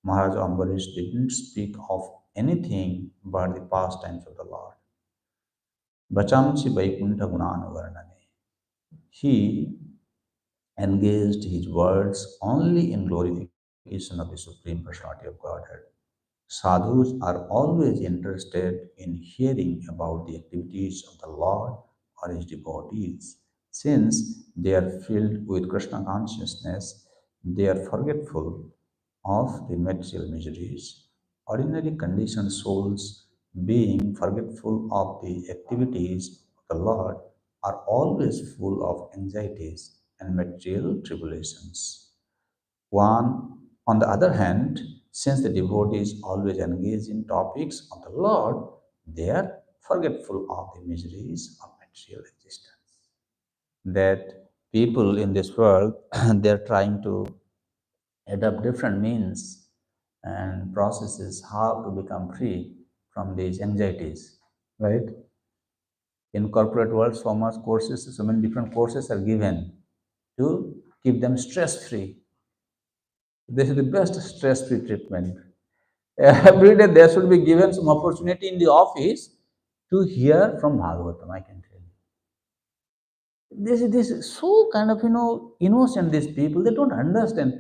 Speaker 2: Maharaj Ambarish didn't speak of anything but the pastimes of the Lord. Bachamchi Vaikuntha Gunanavarnane. He engaged his words only in glorification of the Supreme Personality of Godhead. Sadhus are always interested in hearing about the activities of the Lord or his devotees. Since they are filled with Krishna consciousness, they are forgetful of the material miseries. Ordinary conditioned souls being forgetful of the activities of the Lord, are always full of anxieties and material tribulations. One, on the other hand, since the devotees always engage in topics of the Lord, they are forgetful of the miseries of material existence. That people in this world, they're trying to adopt different means and processes how to become free from these anxieties, right? In corporate world, so much courses, so many different courses are given to keep them stress free. This is the best stress free treatment. Every day there should be given some opportunity in the office to hear from Bhagavatam, I can tell you. This is so kind of, innocent, these people, they don't understand.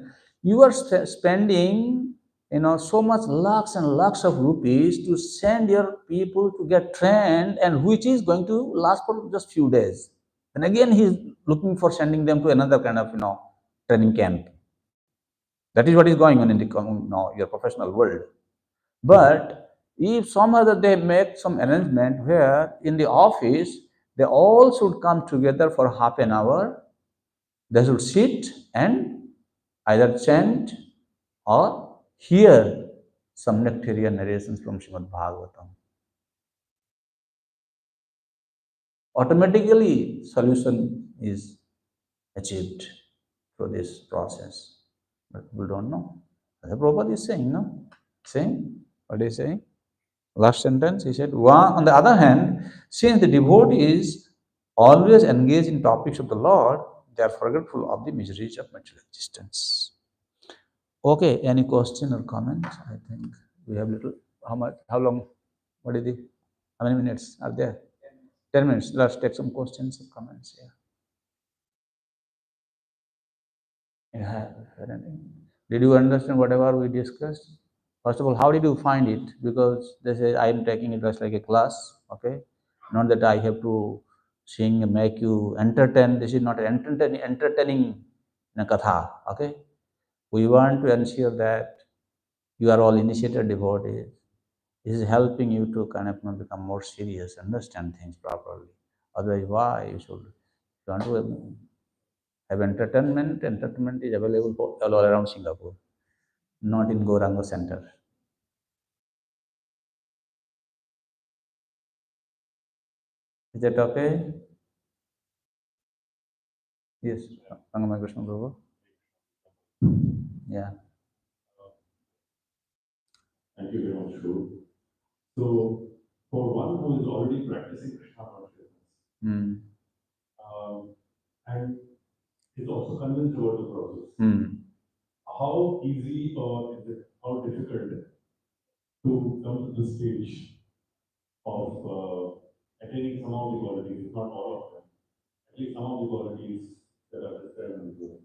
Speaker 2: You are spending, so much lakhs and lakhs of rupees to send your people to get trained, and which is going to last for just few days. And again, he's looking for sending them to another kind of, training camp. That is what is going on in the your professional world. But if somehow that they make some arrangement where in the office they all should come together for half an hour, they should sit and either chant or hear some nectarian narrations from Srimad Bhagavatam. Automatically, solution is achieved through this process. But we don't know. As Prabhupada is saying, no? Saying, what is he saying? Last sentence, he said, on the other hand, since the devotees always engage in topics of the Lord, they are forgetful of the miseries of material existence. Okay, any question or comment? I think we have little, how long, what is the, how many minutes are there? 10 minutes. Let's take some questions or comments here. You have anything? Did you understand whatever we discussed? First of all, how did you find it? Because they say I am taking it just like a class, okay? Not that I have to sing and make you entertain. This is not an entertaining katha, okay? We want to ensure that you are all initiated devotees. This is helping you to kind of become more serious, understand things properly. Otherwise, why you should? If you want to have entertainment, entertainment is available for all around Singapore, not in Gauranga Center. Is that okay? Yes, Rangamaya Krishna Prabhu. Yeah.
Speaker 1: Thank you very much, Guru. So, for one who is already practicing Krishna consciousness, and is also convinced about the process, how easy or is it, how difficult to come to the stage of attaining some of the qualities, if not all of them, at least some of the qualities that are described in the book?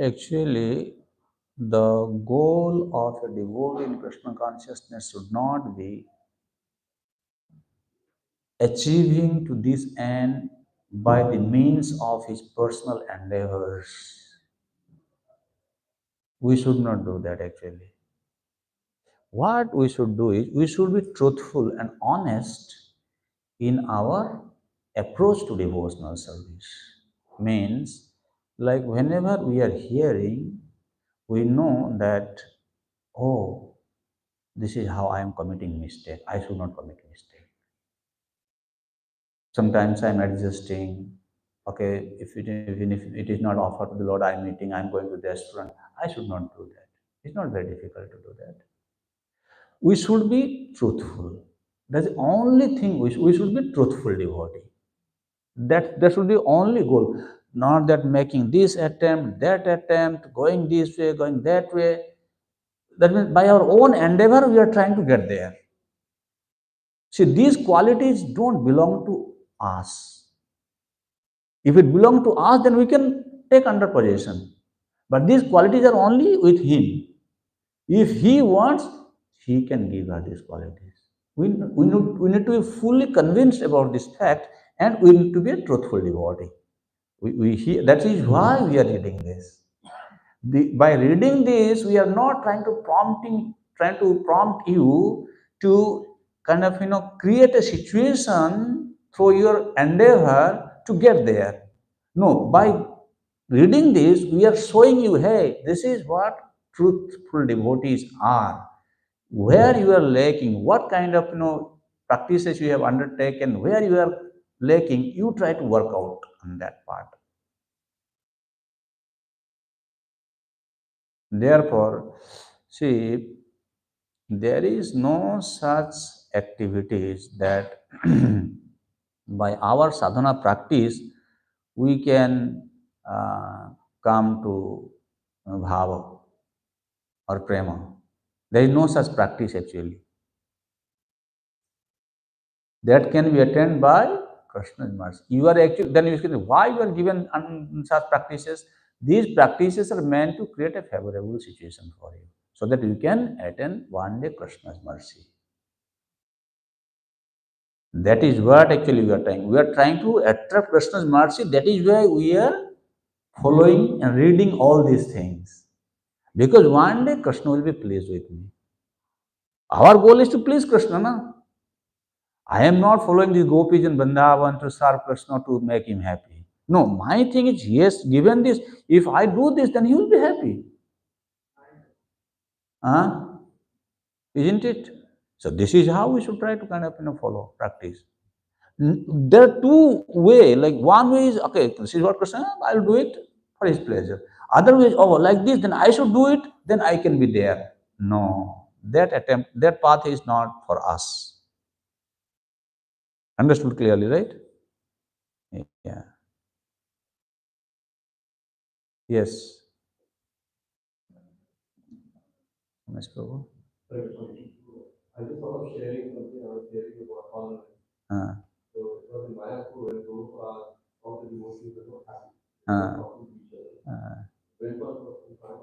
Speaker 2: Actually, the goal of a devotee in Krishna consciousness should not be achieving to this end by the means of his personal endeavors. We should not do that actually. What we should do is we should be truthful and honest in our approach to devotional service. Means, like whenever we are hearing, we know that, oh, this is how I am committing mistake. I should not commit mistake. Sometimes I am adjusting. Okay, even if it is not offered to the Lord, I am eating, I am going to the restaurant. I should not do that. It's not very difficult to do that. We should be truthful. That's the only thing we should be truthful devotee. That should be only goal. Not that making this attempt, that attempt, going this way, going that way. That means by our own endeavor, we are trying to get there. See, these qualities don't belong to us. If it belongs to us, then we can take under possession. But these qualities are only with Him. If He wants, He can give us these qualities. We need to be fully convinced about this fact, and we need to be a truthful devotee. That is why we are reading this. By reading this, we are not trying to prompt you to kind of, create a situation through your endeavor to get there. No, by reading this, we are showing you, hey, this is what truthful devotees are. Where you are lacking, what kind of, practices you have undertaken, where you are lacking, you try to work out on that part. Therefore, see, there is no such activities that by our sadhana practice we can come to bhava or prema. There is no such practice actually. That can be attained by Krishna's mercy. You are actually, then you can, why you are given such practices? These practices are meant to create a favorable situation for you, so that you can attain one day Krishna's mercy. That is what actually we are trying. We are trying to attract Krishna's mercy. That is why we are following and reading all these things. Because one day Krishna will be pleased with me. Our goal is to please Krishna, na? I am not following the gopis in Vrindavan to serve Krishna to make him happy. No, my thing is, yes, given this, if I do this, then he will be happy. Huh? Isn't it? So this is how we should try to kind of follow, practice. There are two ways. Like one way is, okay, this is what Krishna, I'll do it for his pleasure. Other way is, oh, like this, then I should do it, then I can be there. No, that attempt, that path is not for us. Understood clearly, right? Yeah. Yes. Yes, Prabhu.
Speaker 1: I just thought of sharing something I was sharing about tolerance. So it was in Mayapur when Prabhupada all the devotees were so happy. They were talking to each other. When was the time?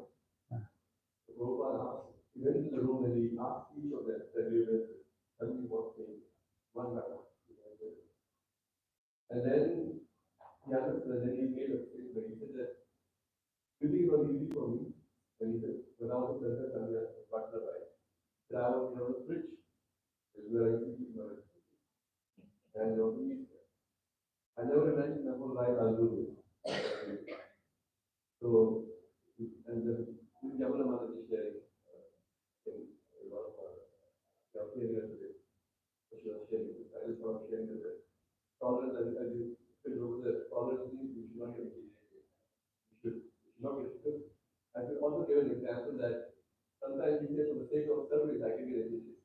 Speaker 1: So Prabhupada asked, he went to the room and he asked each of them that we were tell me what they one by one. And then he understood, and then he made a statement. He said that you think it was easy for me when he said, when I was a president, I was a butler, right? That I was in a fridge. Where I used to keep my and I never imagined my whole life I'll do this. So, and then Jamala Mata is sharing a lot of our areas today. So she was sharing this. I just thought of sharing this. Tolerance, as you said over there, tolerance means you should not get intimidated. You should not get because I could also give an example that sometimes you say for the sake of service, I can get intimidated.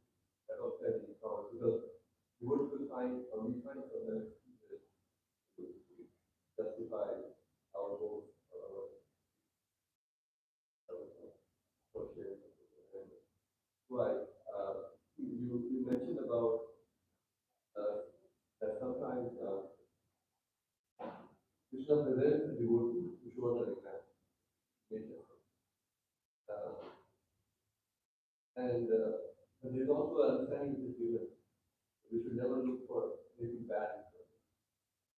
Speaker 1: That was said in tolerance because you would find or we find sometimes justify our goals or our sharing. Right. You mentioned about that sometimes Krishna presents the devotee to show us an example. Nature. And there's also understanding this given. We should never look for anything bad.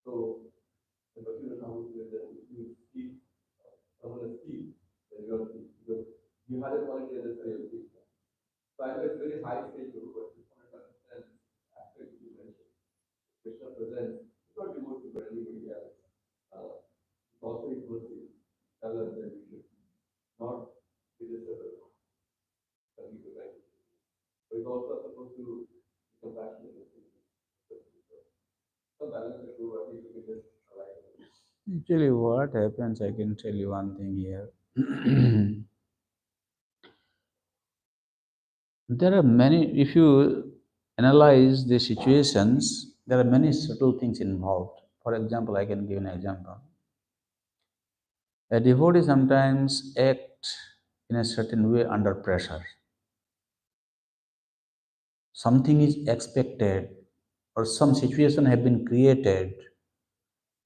Speaker 1: So, the Bhakti House is that if you speak, someone is speak, then you are speak. Because you had a quality and that's why you speak. So I'm at a very high stage of what you want to understand aspect you mentioned. Krishna presents, it's not devoted for anybody else. It's also equal to tell us that we should not be disturbed. But it's also supposed to be compassionate. So balance the two, I think we can just align.
Speaker 2: Actually, what happens, I can tell you one thing here. There are many, if you analyze the situations, there are many subtle things involved. For example, I can give an example. A devotee sometimes acts in a certain way under pressure. Something is expected or some situation have been created.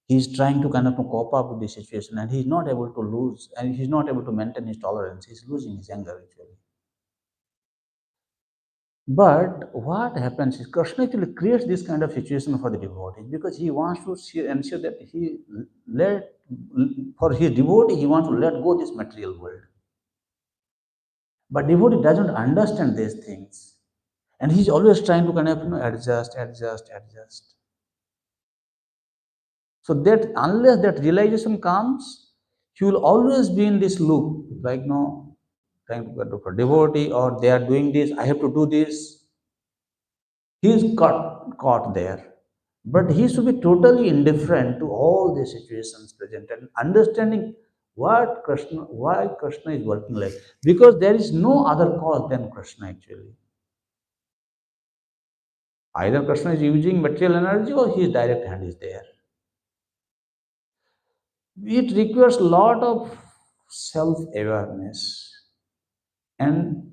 Speaker 2: He is trying to kind of cope up with the situation and he is not able to lose and he is not able to maintain his tolerance. He is losing his anger actually. But what happens is Krishna actually creates this kind of situation for the devotees because he wants to ensure that he for his devotee, he wants to let go this material world. But devotee doesn't understand these things. And he's always trying to kind of adjust. So that unless that realization comes, he will always be in this loop, like trying to get for devotee, or they are doing this, I have to do this. He is caught there. But he should be totally indifferent to all the situations presented, and understanding why Krishna is working like. Because there is no other cause than Krishna actually. Either Krishna is using material energy or his direct hand is there. It requires a lot of self-awareness and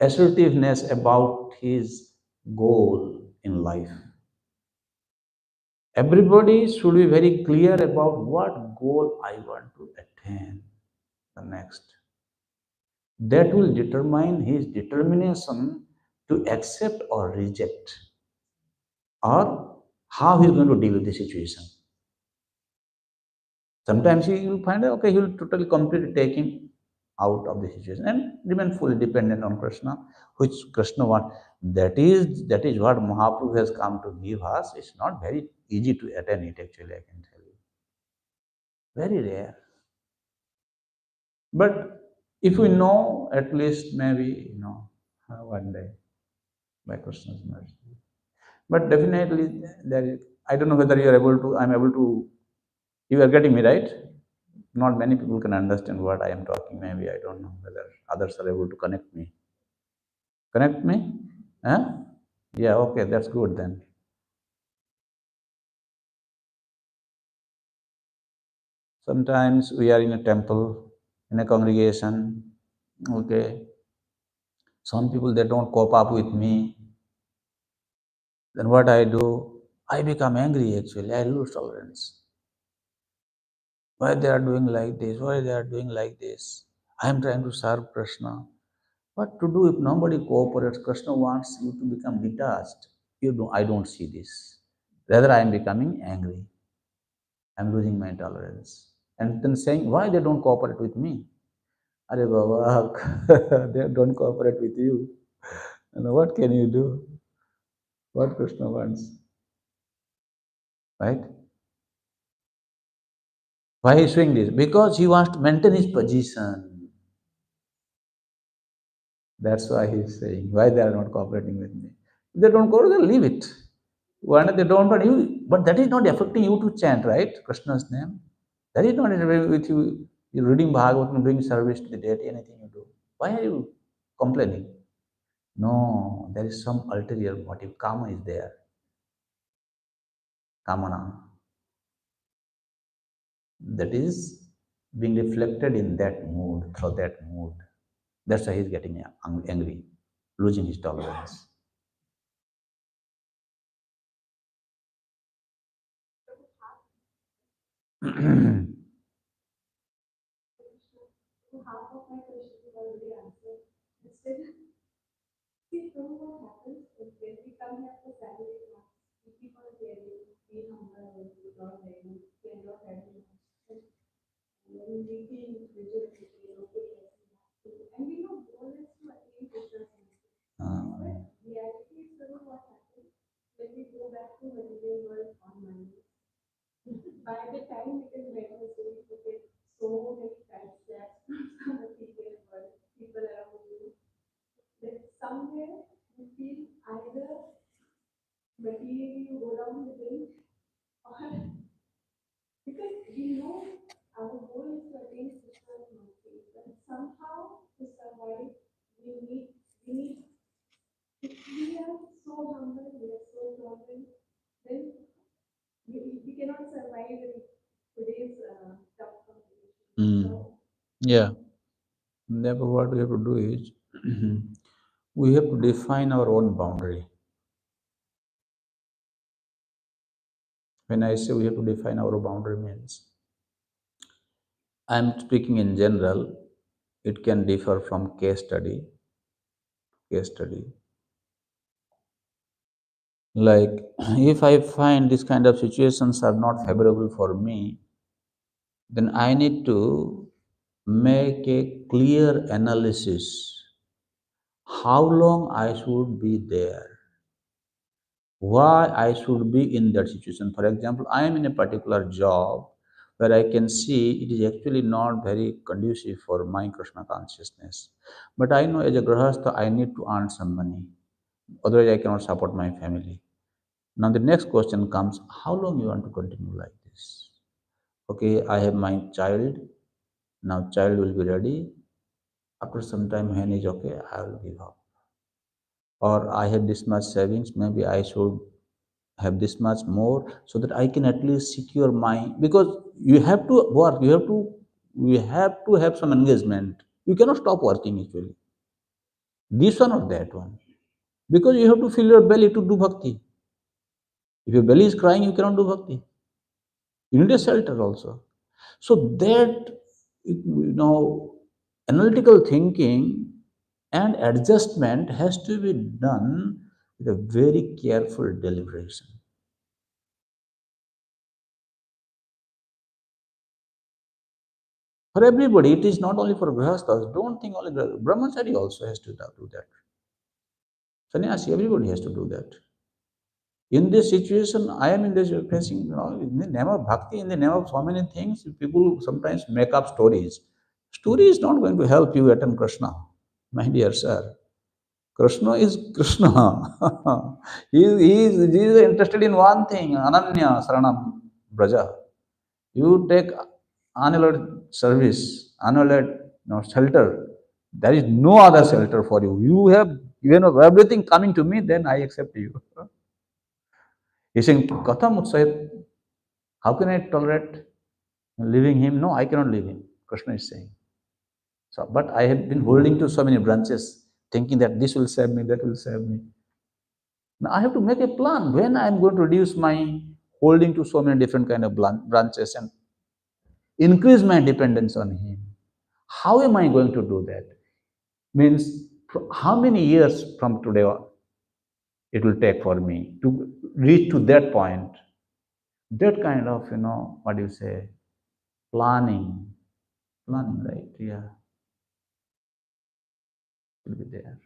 Speaker 2: assertiveness about his goal in life. Everybody should be very clear about what goal I want to attain the next. That will determine his determination to accept or reject, or how he's going to deal with the situation. Sometimes he will find out, okay, he will totally completely take him out of the situation and remain fully dependent on Krishna, which Krishna wants. That is what Mahaprabhu has come to give us. It's not very easy to attain it actually, I can tell you. Very rare. But if we know, at least maybe, one day, by Krishna's mercy. But definitely, I don't know whether I'm able to, you are getting me, right? Not many people can understand what I am talking. Maybe I don't know whether others are able to connect me. Connect me? Huh? Yeah, okay, that's good then. Sometimes we are in a temple, in a congregation, okay. Some people, they don't cope up with me. Then what I do? I become angry actually. I lose tolerance. Why they are doing like this? Why they are doing like this? I am trying to serve Krishna. What to do if nobody cooperates? Krishna wants you to become detached. I don't see this. Rather, I am becoming angry. I am losing my tolerance. And then saying, why they don't cooperate with me? Are Baba, they don't cooperate with you. What can you do? What Krishna wants? Right? Why he is doing this? Because he wants to maintain his position. That's why he is saying, why they are not cooperating with me. If they don't cooperate, leave it. When they don't want you, but that is not affecting you to chant, right? Krishna's name. That is not with you. You're reading Bhagavatam, doing service to the deity, anything you do. Why are you complaining? No, there is some ulterior motive. Kama is there. Kamana. That is being reflected in that mood, through that mood. That's why he's getting angry, losing his tolerance.
Speaker 3: Half of my question is already answered. Instead, see, from what happens is when we come here for Saturday class, we keep on hearing, be humble, without letting, send your heaven. And then we feel rigid, okay, yes, we have to. And we know goal is to attain Krishna's mercy. But reality is what happens when we go back to material world on Monday. By the time it is Wednesday, you get so many facts that from the material world, people around you, that somewhere you feel either materially you go down the drain, or because we know our goal is to attain Krishna's mercy, but somehow to survive, we need, if we are so humble, we are so tolerant, then we cannot survive in today's tough competition. So,
Speaker 2: Yeah. Therefore, what we have to do is we have to define our own boundary. When I say we have to define our boundary means, I am speaking in general. It can differ from case study. Like if I find this kind of situations are not favorable for me, then I need to make a clear analysis how long I should be there, why I should be in that situation. For example, I am in a particular job where I can see it is actually not very conducive for my Krishna consciousness. But I know as a Grahastha, I need to earn some money. Otherwise, I cannot support my family. Now, the next question comes, how long you want to continue like this? Okay, I have my child. Now, child will be ready. After some time, when is okay, I will give up. Or I have this much savings, maybe I should have this much more so that I can at least secure my, because you have to work, you have to have some engagement. You cannot stop working actually. This one or that one. Because you have to fill your belly to do bhakti. If your belly is crying, you cannot do bhakti. You need a shelter also. So that, analytical thinking and adjustment has to be done with a very careful deliberation. For everybody, it is not only for grahasthas. Don't think only brahmachari also has to do that. Sannyasi, everybody has to do that. In this situation, I am in this facing, in the name of bhakti, in the name of so many things, people sometimes make up stories. Story is not going to help you attain Krishna, my dear sir. Krishna is Krishna. he is interested in one thing, Ananya Saranam Braja. You take unalloyed service, unalloyed shelter. There is no other shelter for you. You have everything coming to me, then I accept you. He's saying, Katham Utsayat, how can I tolerate leaving him? No, I cannot leave him. Krishna is saying. So, but I have been holding to so many branches, thinking that this will save me, that will save me. Now I have to make a plan when I am going to reduce my holding to so many different kind of branches and increase my dependence on him. How am I going to do that? Means how many years from today it will take for me to reach to that point. That kind of, what do you say, planning, right? Yeah, will be there.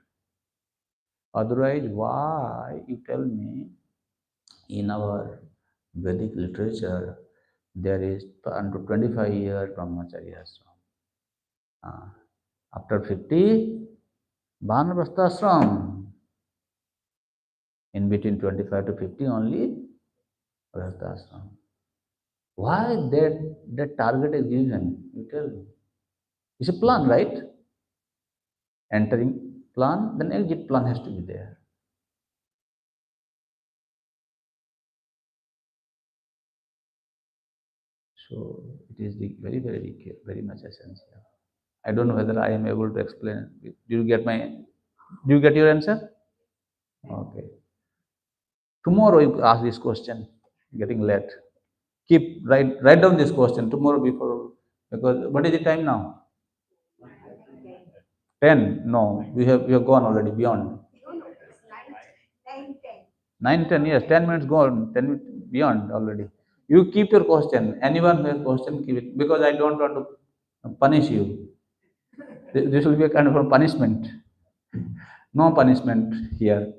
Speaker 2: Otherwise, why you tell me in our Vedic literature there is under 25 years brahmacharya ashram. After 50, Vanaprastha ashram. In between 25 to 50 only Grahastha ashram. Why that target is given? You tell me. It's a plan, right? Entering plan, then exit plan has to be there. So it is the very much essential. I don't know whether I am able to explain. Do you get your answer? Okay. Tomorrow you ask this question. Getting late. Write down this question tomorrow before, because what is the time now? 10? No, we have gone already beyond. 9:10, yes, 10 minutes gone, 10 minutes beyond already. You keep your question. Anyone who has question, keep it, because I don't want to punish you. This will be a kind of a punishment. No punishment here.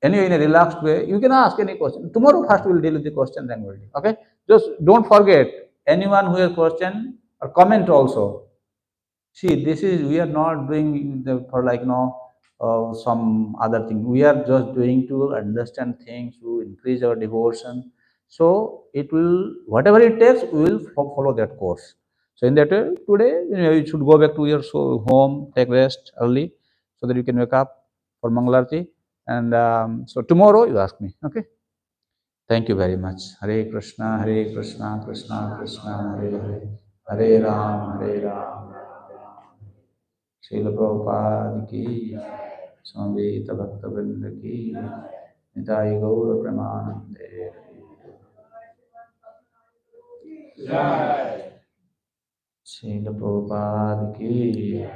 Speaker 2: Anyway, in a relaxed way, you can ask any question. Tomorrow first we'll deal with the question, then we'll deal. Okay? Just don't forget, anyone who has question or comment also. See, this is, we are not doing for like some other thing. We are just doing to understand things, to increase our devotion. So it will, whatever it takes, we will follow that course. So in that way, today you should go back to your home, take rest early, so that you can wake up for Mangalarti. And so tomorrow you ask me. Okay. Thank you very much. Hare Krishna, Krishna Krishna, Hare Hare, Hare Ram, Ram. Srila Prabhupada ki, Swami Bhakta ki, Nitai Gaur Premanande. Srila Prabhupada ki.